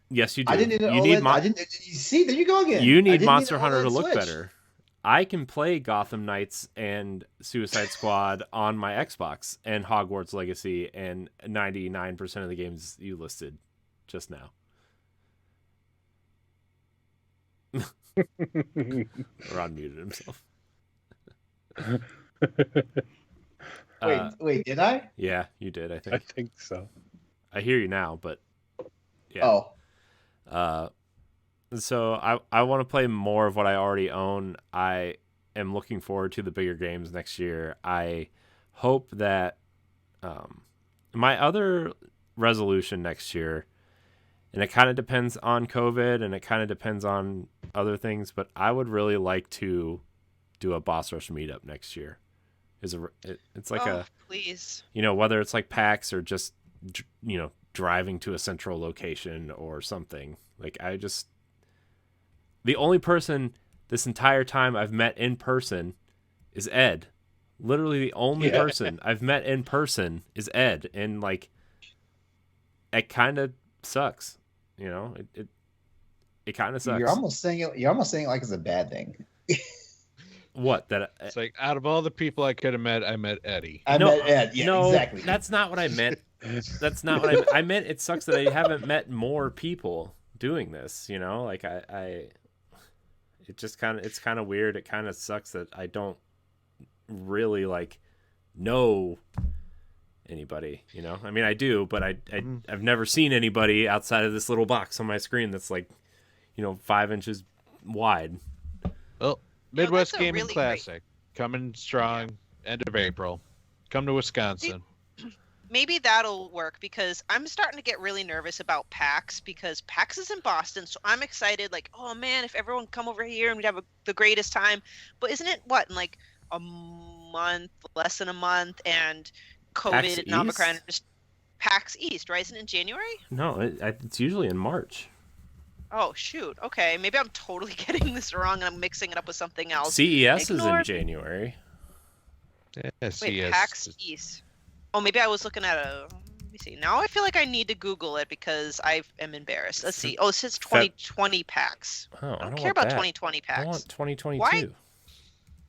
Yes, you do. I didn't need you OLED. need see, there you go again. You need Monster Hunter to look better. I can play Gotham Knights and Suicide Squad on my Xbox and Hogwarts Legacy and 99% of the games you listed just now. Ron muted himself. Wait, did I? Yeah, you did, I think. I think so. I hear you now, but yeah. Oh. So I want to play more of what I already own. I am looking forward to the bigger games next year. I hope that my other resolution next year, and it kind of depends on COVID and it kind of depends on other things, but I would really like to do a Boss Rush meetup next year. It's please. Whether it's PAX or just driving to a central location or something. The only person this entire time I've met in person is Ed. Literally the only person I've met in person is Ed. And it kind of sucks. It kind of sucks. You're almost saying it like it's a bad thing. What? That it's out of all the people I could have met, I met Eddie. I met Ed. Yeah, no, exactly. That's not what I meant. That's not what I meant. It sucks that I haven't met more people doing this. You know, like it's kind of weird. It kind of sucks that I don't really like know anybody. You know, I mean, I do, but I've never seen anybody outside of this little box on my screen that's like, 5 inches wide. Well, Midwest Gaming really Classic coming strong end of April. Come to Wisconsin. Maybe that'll work because I'm starting to get really nervous about PAX because PAX is in Boston, so I'm excited. Like, oh man, if everyone come over here and we'd have the greatest time. But isn't it in like a month, less than a month, and COVID and Omicron just PAX East, right? Isn't it in January? No, it's usually in March. Oh shoot. Okay, maybe I'm totally getting this wrong and I'm mixing it up with something else. CES is in January. Yeah, Wait, CES. PAX East. Oh, maybe I was looking at let me see. Now I feel like I need to Google it because I am embarrassed. Let's see. Oh, it says 2020 PAX. Oh, I don't care about 2020 PAX. I want 2022. Why?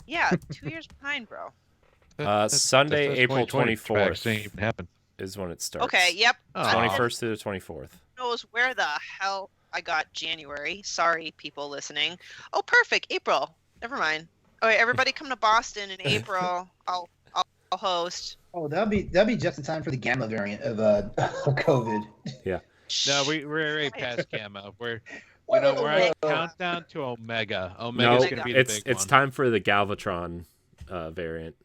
Yeah, 2 years behind, bro. Sunday, April 24th Didn't even happen. is when it starts. Okay, yep. 21st to the 24th. Knows where the hell I got January. Sorry, people listening. Oh, perfect. April. Never mind. All right, everybody come to Boston in April. I'll host. Oh, that'd be just in time for the gamma variant of COVID. Yeah. No, we're already past Gamma. We're on countdown to Omega. Omega's gonna be the big one. It's time for the Galvatron variant.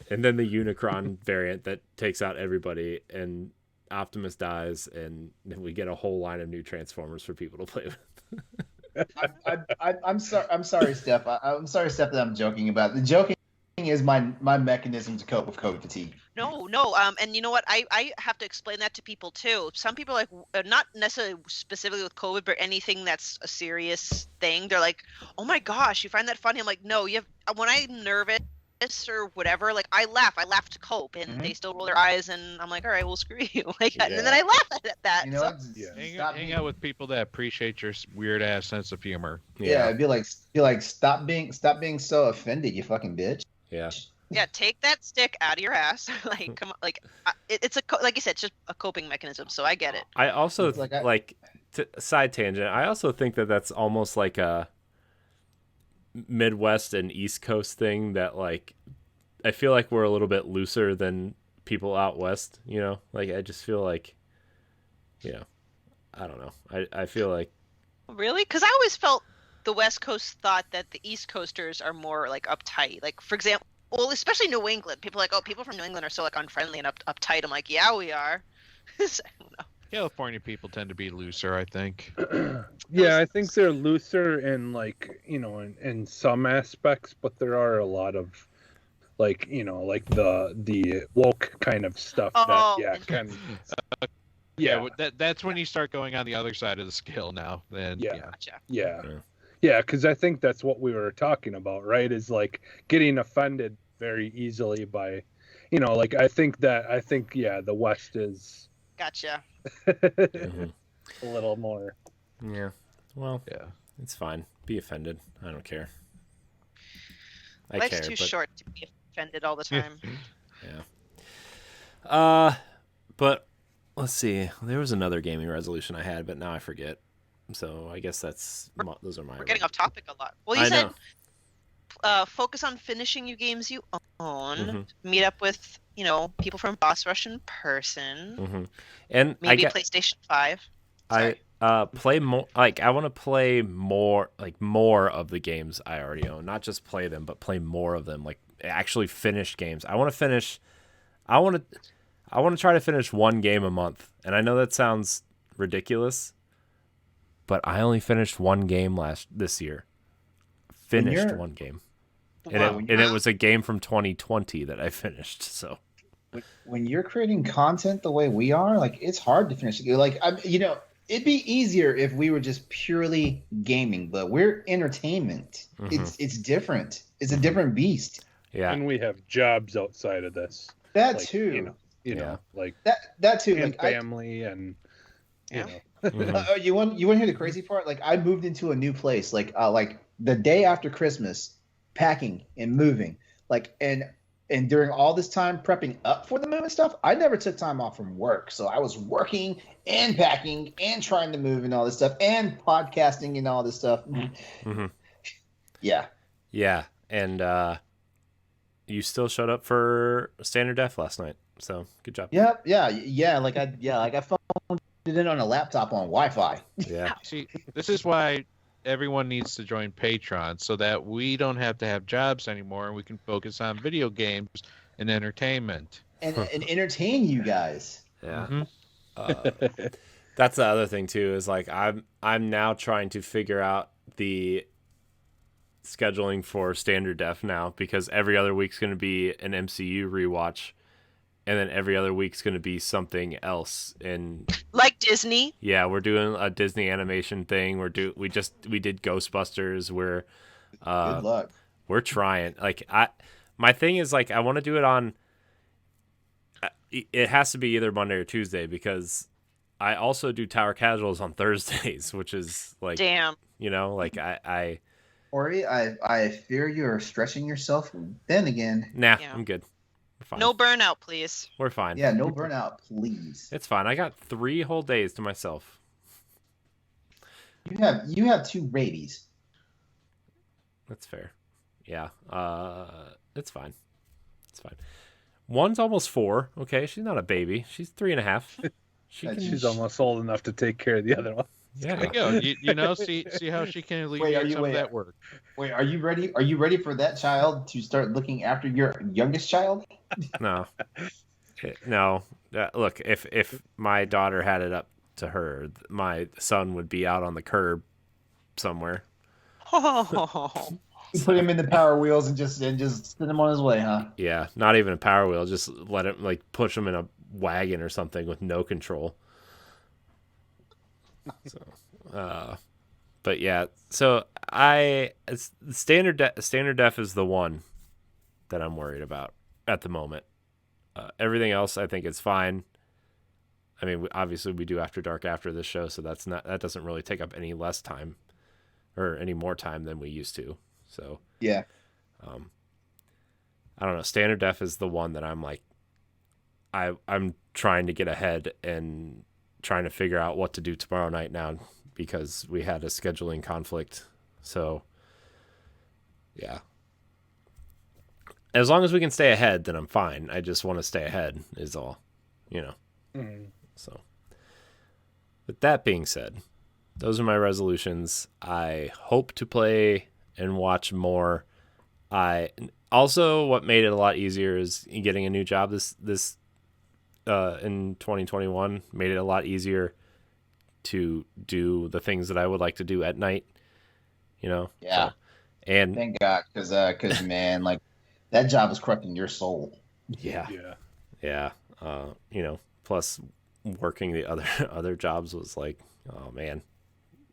And then the Unicron variant that takes out everybody, and Optimus dies, and then we get a whole line of new Transformers for people to play with. I'm sorry, Steph. I'm sorry, Steph, that I'm joking about. The joking is my mechanism to cope with COVID fatigue. No. And you know what? I have to explain that to people too. Some people are like, not necessarily specifically with COVID, but anything that's a serious thing. They're like, oh my gosh, you find that funny? I'm like, no, when I'm nervous or whatever, like I laugh to cope, and they still roll their eyes, and I'm like, all right, well, screw you. And then I laugh at that. You know, hang out with people that appreciate your weird ass sense of humor. Yeah, it'd be like stop being so offended, you fucking bitch. Yeah. Yeah, take that stick out of your ass. Like, come on, like it's like you said, it's just a coping mechanism. So I get it. I also side tangent. I also think that that's almost like a Midwest and East Coast thing that like I feel like we're a little bit looser than people out west. Like I just feel like, I don't know. I feel like really because I always felt the West Coast thought that the East Coasters are more like uptight. Like for example. Well, especially New England. People are like, oh, people from New England are so like unfriendly and uptight. I'm like, yeah, we are. I don't know. California people tend to be looser, I think. Yeah, I think they're looser in like, in some aspects, but there are a lot of like, like the woke kind of stuff that's when you start going on the other side of the scale now. Then Gotcha. Yeah, because I think that's what we were talking about, right? Is like getting offended very easily by, I think the West is. Gotcha. A little more. Yeah. Well, yeah, it's fine. Be offended. I don't care. Life's too short to be offended all the time. Yeah. But let's see. There was another gaming resolution I had, but now I forget. So I guess those are my. We're getting off topic a lot. Well, you said focus on finishing you games you own. Meet up with people from Boss Rush in person. And maybe PlayStation 5. Sorry. I play more. Like I want to play more of the games I already own. Not just play them, but play more of them. Like actually finish games. I want to finish. I want to try to finish one game a month. And I know that sounds ridiculous. But I only finished one game this year. Finished one game. And it was a game from 2020 that I finished. So when you're creating content the way we are, like it's hard to finish. Like it'd be easier if we were just purely gaming, but we're entertainment. It's different. It's a different beast. Yeah. And we have jobs outside of this. That too. Like that too. And like family and you want to hear the crazy part? Like I moved into a new place, like the day after Christmas, packing and moving, like and And during all this time prepping up for the move and stuff, I never took time off from work. So I was working and packing and trying to move and all this stuff and podcasting and all this stuff. Mm-hmm. Yeah. Yeah. And you still showed up for standard def last night. So good job. Yep. Yeah. Like I phoned it in on a laptop on Wi-Fi. Yeah. See, this is why everyone needs to join Patreon so that we don't have to have jobs anymore and we can focus on video games and entertainment. And entertain you guys. Yeah. Mm-hmm. That's the other thing too, is like I'm now trying to figure out the scheduling for standard def now, because every other week's going to be an MCU rewatch, and then every other week's going to be something else. And Like Disney. yeah, we're doing a Disney animation thing. We did Ghostbusters. Good luck. We're trying. Like my thing is like I want to do it on. It has to be either Monday or Tuesday, because I also do Tower Casuals on Thursdays, which is like, Damn. like I Ori, I fear you're stretching yourself. Then again, nah, Yeah. I'm good. We're fine. No burnout, please. We're fine. yeah, no burnout, please. It's fine. I got 3 whole days to myself. You have 2 babies. That's fair. Yeah. It's fine. It's fine. One's almost 4. Okay, she's not a baby. She's 3.5. She's almost old enough to take care of the other one. Yeah. There you go. See how she can alleviate some of that work. Wait, are you ready? Are you ready for that child to start looking after your youngest child? No. No. Look, if my daughter had it up to her, my son would be out on the curb somewhere. You put him in the Power Wheels and just send him on his way, huh? Yeah, not even a Power Wheel. Just let him push him in a wagon or something with no control. So, but yeah. So standard def is the one that I'm worried about at the moment. Everything else I think is fine. I mean, obviously we do After Dark after this show, so that doesn't really take up any less time or any more time than we used to. So yeah, I don't know. Standard def is the one that I'm like, I'm trying to get ahead and trying to figure out what to do tomorrow night now, because we had a scheduling conflict. So yeah, as long as we can stay ahead, then I'm fine. I just want to stay ahead is all, Mm-hmm. So with that being said, those are my resolutions. I hope to play and watch more. What made it a lot easier is getting a new job this in 2021 made it a lot easier to do the things that I would like to do at night, Yeah. So, and thank God, because man, like that job is crushing your soul. yeah. Plus working the other jobs was like, oh man,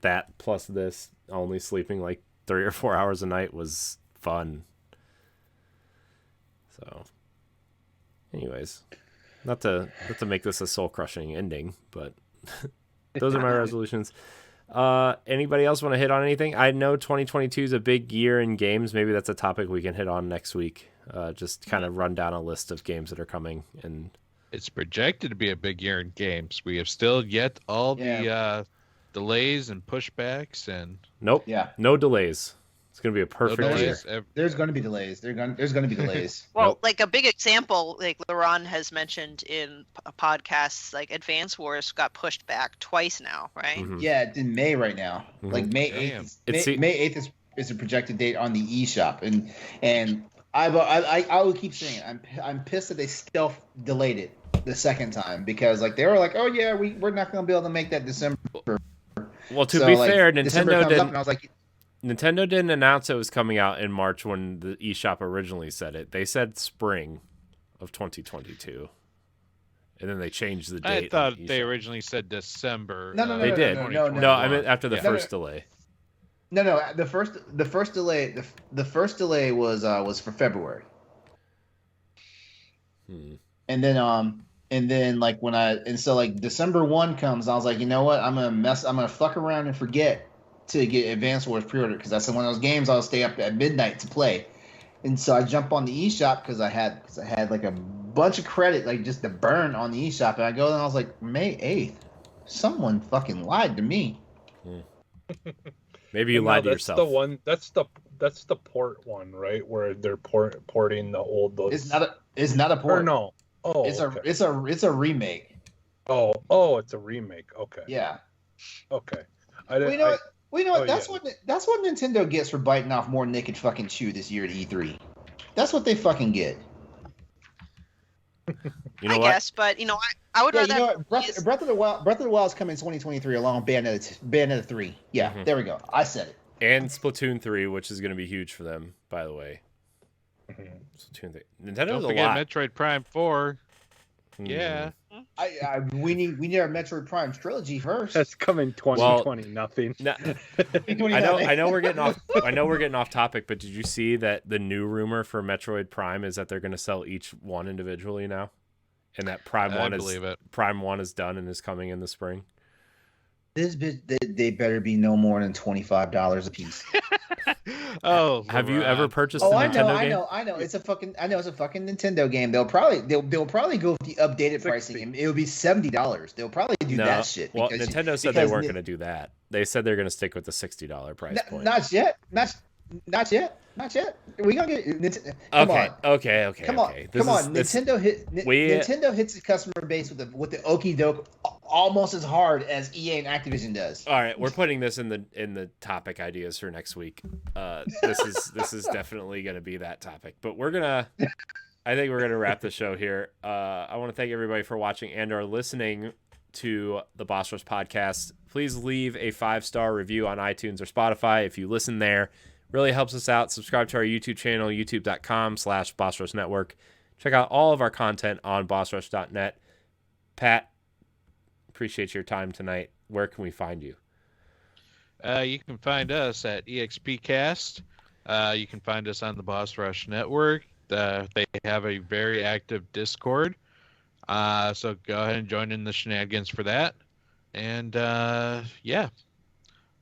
that plus this, only sleeping like 3 or 4 hours a night was fun. So anyways, not to make this a soul crushing ending, but those are my resolutions. Anybody else want to hit on anything? I know 2022 is a big year in games. Maybe that's a topic we can hit on next week. Just kind of run down a list of games that are coming. And It's projected to be a big year in games. We have still yet all the delays and pushbacks and nope. Yeah. No delays. It's going to be a perfect year. There's going to be delays. There's going to be delays. Well, Nope. like a big example, like LeRon has mentioned in podcasts, like Advance Wars got pushed back twice now, right? Mhm. Yeah, it's in May right now. Mhm. Like May Damn. 8th. May 8th is a projected date on the eShop, and I will keep saying it. I'm pissed that they stealth delayed it the second time, because like they were like, oh yeah, we're not going to be able to make that December. Well, to So, be like, fair, December Nintendo comes up didn't. and I was like, Nintendo didn't announce it was coming out in March when the eShop originally said it. They said spring of 2022, and then they changed the date. I thought on they eShop. originally said December. No, They did. no. No, I meant after the No, first no. delay. No. The first delay was for February. And then like so like December 1 comes, I was like, you know what? I'm gonna fuck around and forget to get Advance Wars pre-ordered, because that's one of those games I'll stay up at midnight to play. And so I jump on the eShop because I had like a bunch of credit, like just to burn on the eShop. And I go and I was like, May 8th. Someone fucking lied to me. Maybe you lied to yourself. That's the one. That's the port one, right? Where they're porting the old. It's not a port. Or no. Oh, it's okay. a remake. Oh, it's a remake. Okay. Yeah. Okay. You know what? That's what Nintendo gets for biting off more than they could fucking chew this year at E3. That's what they fucking get. You know I what? guess, but I would rather. You know what? Breath of the Wild is coming in 2023 along with Bayonetta 3. Yeah, There we go. I said it. And Splatoon 3, which is going to be huge for them, by the way. Splatoon 3. Nintendo's Don't a forget lot. Metroid Prime 4. Yeah. We need our Metroid Prime trilogy first. That's coming 2020. Nothing. I know we're getting off. I know we're getting off topic, but did you see that the new rumor for Metroid Prime is that they're going to sell each one individually now, and that Prime One is done and is coming in the spring. They better be no more than $25 a piece. Oh, have you ever purchased a Nintendo game? I know. It's a fucking Nintendo game. They'll probably go with the updated pricing, and it'll be $70. They'll probably do that shit. Well, Nintendo said they weren't going to do that. They said they're going to stick with the $60 price point. Not yet. We gonna get Okay. Come on. Nintendo hits the customer base with the okie doke almost as hard as EA and Activision does. All right, we're putting this in the topic ideas for next week. This is definitely going to be that topic. But I think we're gonna wrap the show here. I want to thank everybody for watching and/or listening to the Boss Rush podcast. Please leave a 5-star review on iTunes or Spotify if you listen there. Really helps us out. Subscribe to our YouTube channel, youtube.com/Boss Rush Network. Check out all of our content on bossrush.net. Pat, appreciate your time tonight. Where can we find you? You can find us at EXPCast. You can find us on the Boss Rush Network. They have a very active Discord. So go ahead and join in the shenanigans for that. And yeah.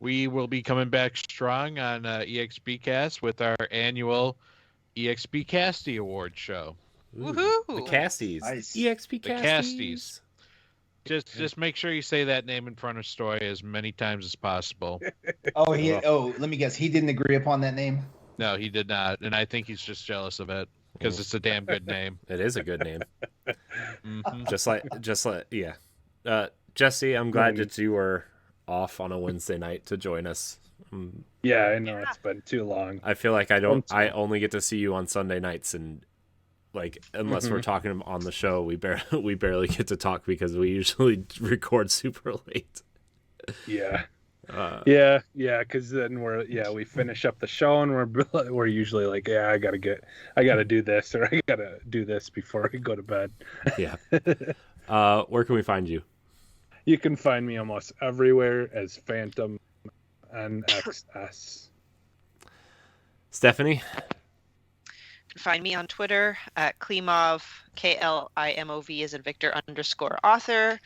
We will be coming back strong on EXPcast with our annual EXPcasty Award show. Woohoo! The Casties. Nice. EXP The Casties. Just make sure you say that name in front of Stoy as many times as possible. Let me guess. He didn't agree upon that name? No, he did not. And I think he's just jealous of it because it's a damn good name. It is a good name. Mm-hmm. Just like, yeah. Jesse, I'm glad that you were off on a Wednesday night to join us. Yeah, I know it's been too long. I feel like I only get to see you on Sunday nights, and like unless we're talking on the show, we barely get to talk because we usually record super late. Yeah. Because then we finish up the show and we're usually like, yeah, I gotta do this or I gotta do this before I go to bed. Yeah. Where can we find you? You can find me almost everywhere as Phantom NXS. Stephanie? You can find me on Twitter at Klimov, KLIMOV as in Victor _author.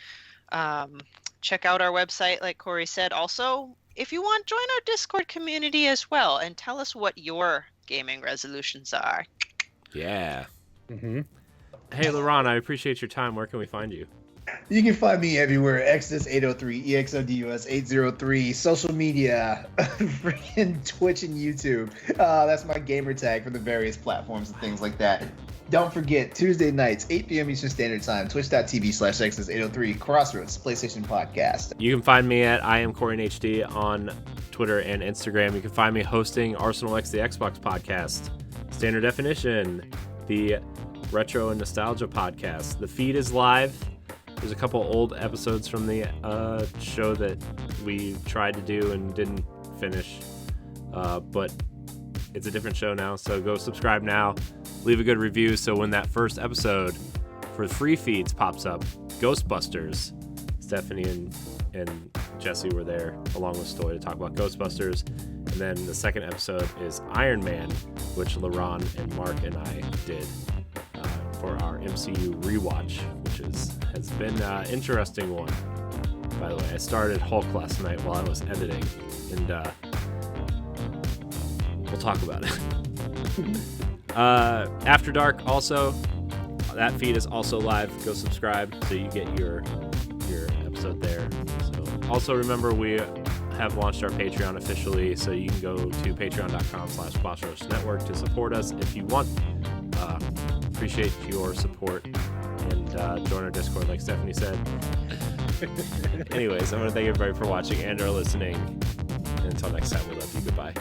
Check out our website, like Corey said. Also, if you want, join our Discord community as well and tell us what your gaming resolutions are. Yeah. Mm-hmm. Hey, LeRon, I appreciate your time. Where can we find you? You can find me everywhere. Exodus 803, EXODUS 803, social media, freaking Twitch and YouTube. That's my gamer tag for the various platforms and things like that. Don't forget, Tuesday nights, 8 p.m. Eastern Standard Time, twitch.tv/Exodus 803, Crossroads, PlayStation Podcast. You can find me at IamCoreyHD on Twitter and Instagram. You can find me hosting Arsenal X the Xbox podcast, Standard Definition, the Retro and Nostalgia podcast. The feed is live. There's a couple old episodes from the show that we tried to do and didn't finish, but it's a different show now, so go subscribe now. Leave a good review so when that first episode for the free feeds pops up, Ghostbusters, Stephanie and Jesse were there along with Stoy to talk about Ghostbusters. And then the second episode is Iron Man, which LeRon and Mark and I did for our MCU rewatch, which has been an interesting one. By the way, I started Hulk last night while I was editing, and we'll talk about it. After Dark also, that feed is also live. Go subscribe so you get your episode there. So also remember we have launched our Patreon officially, so you can go to patreon.com/BossRoastNetwork to support us if you want. Appreciate your support, and join our Discord like Stephanie said. Anyways, I want to thank everybody for watching and or listening. And until next time, we love you. Goodbye.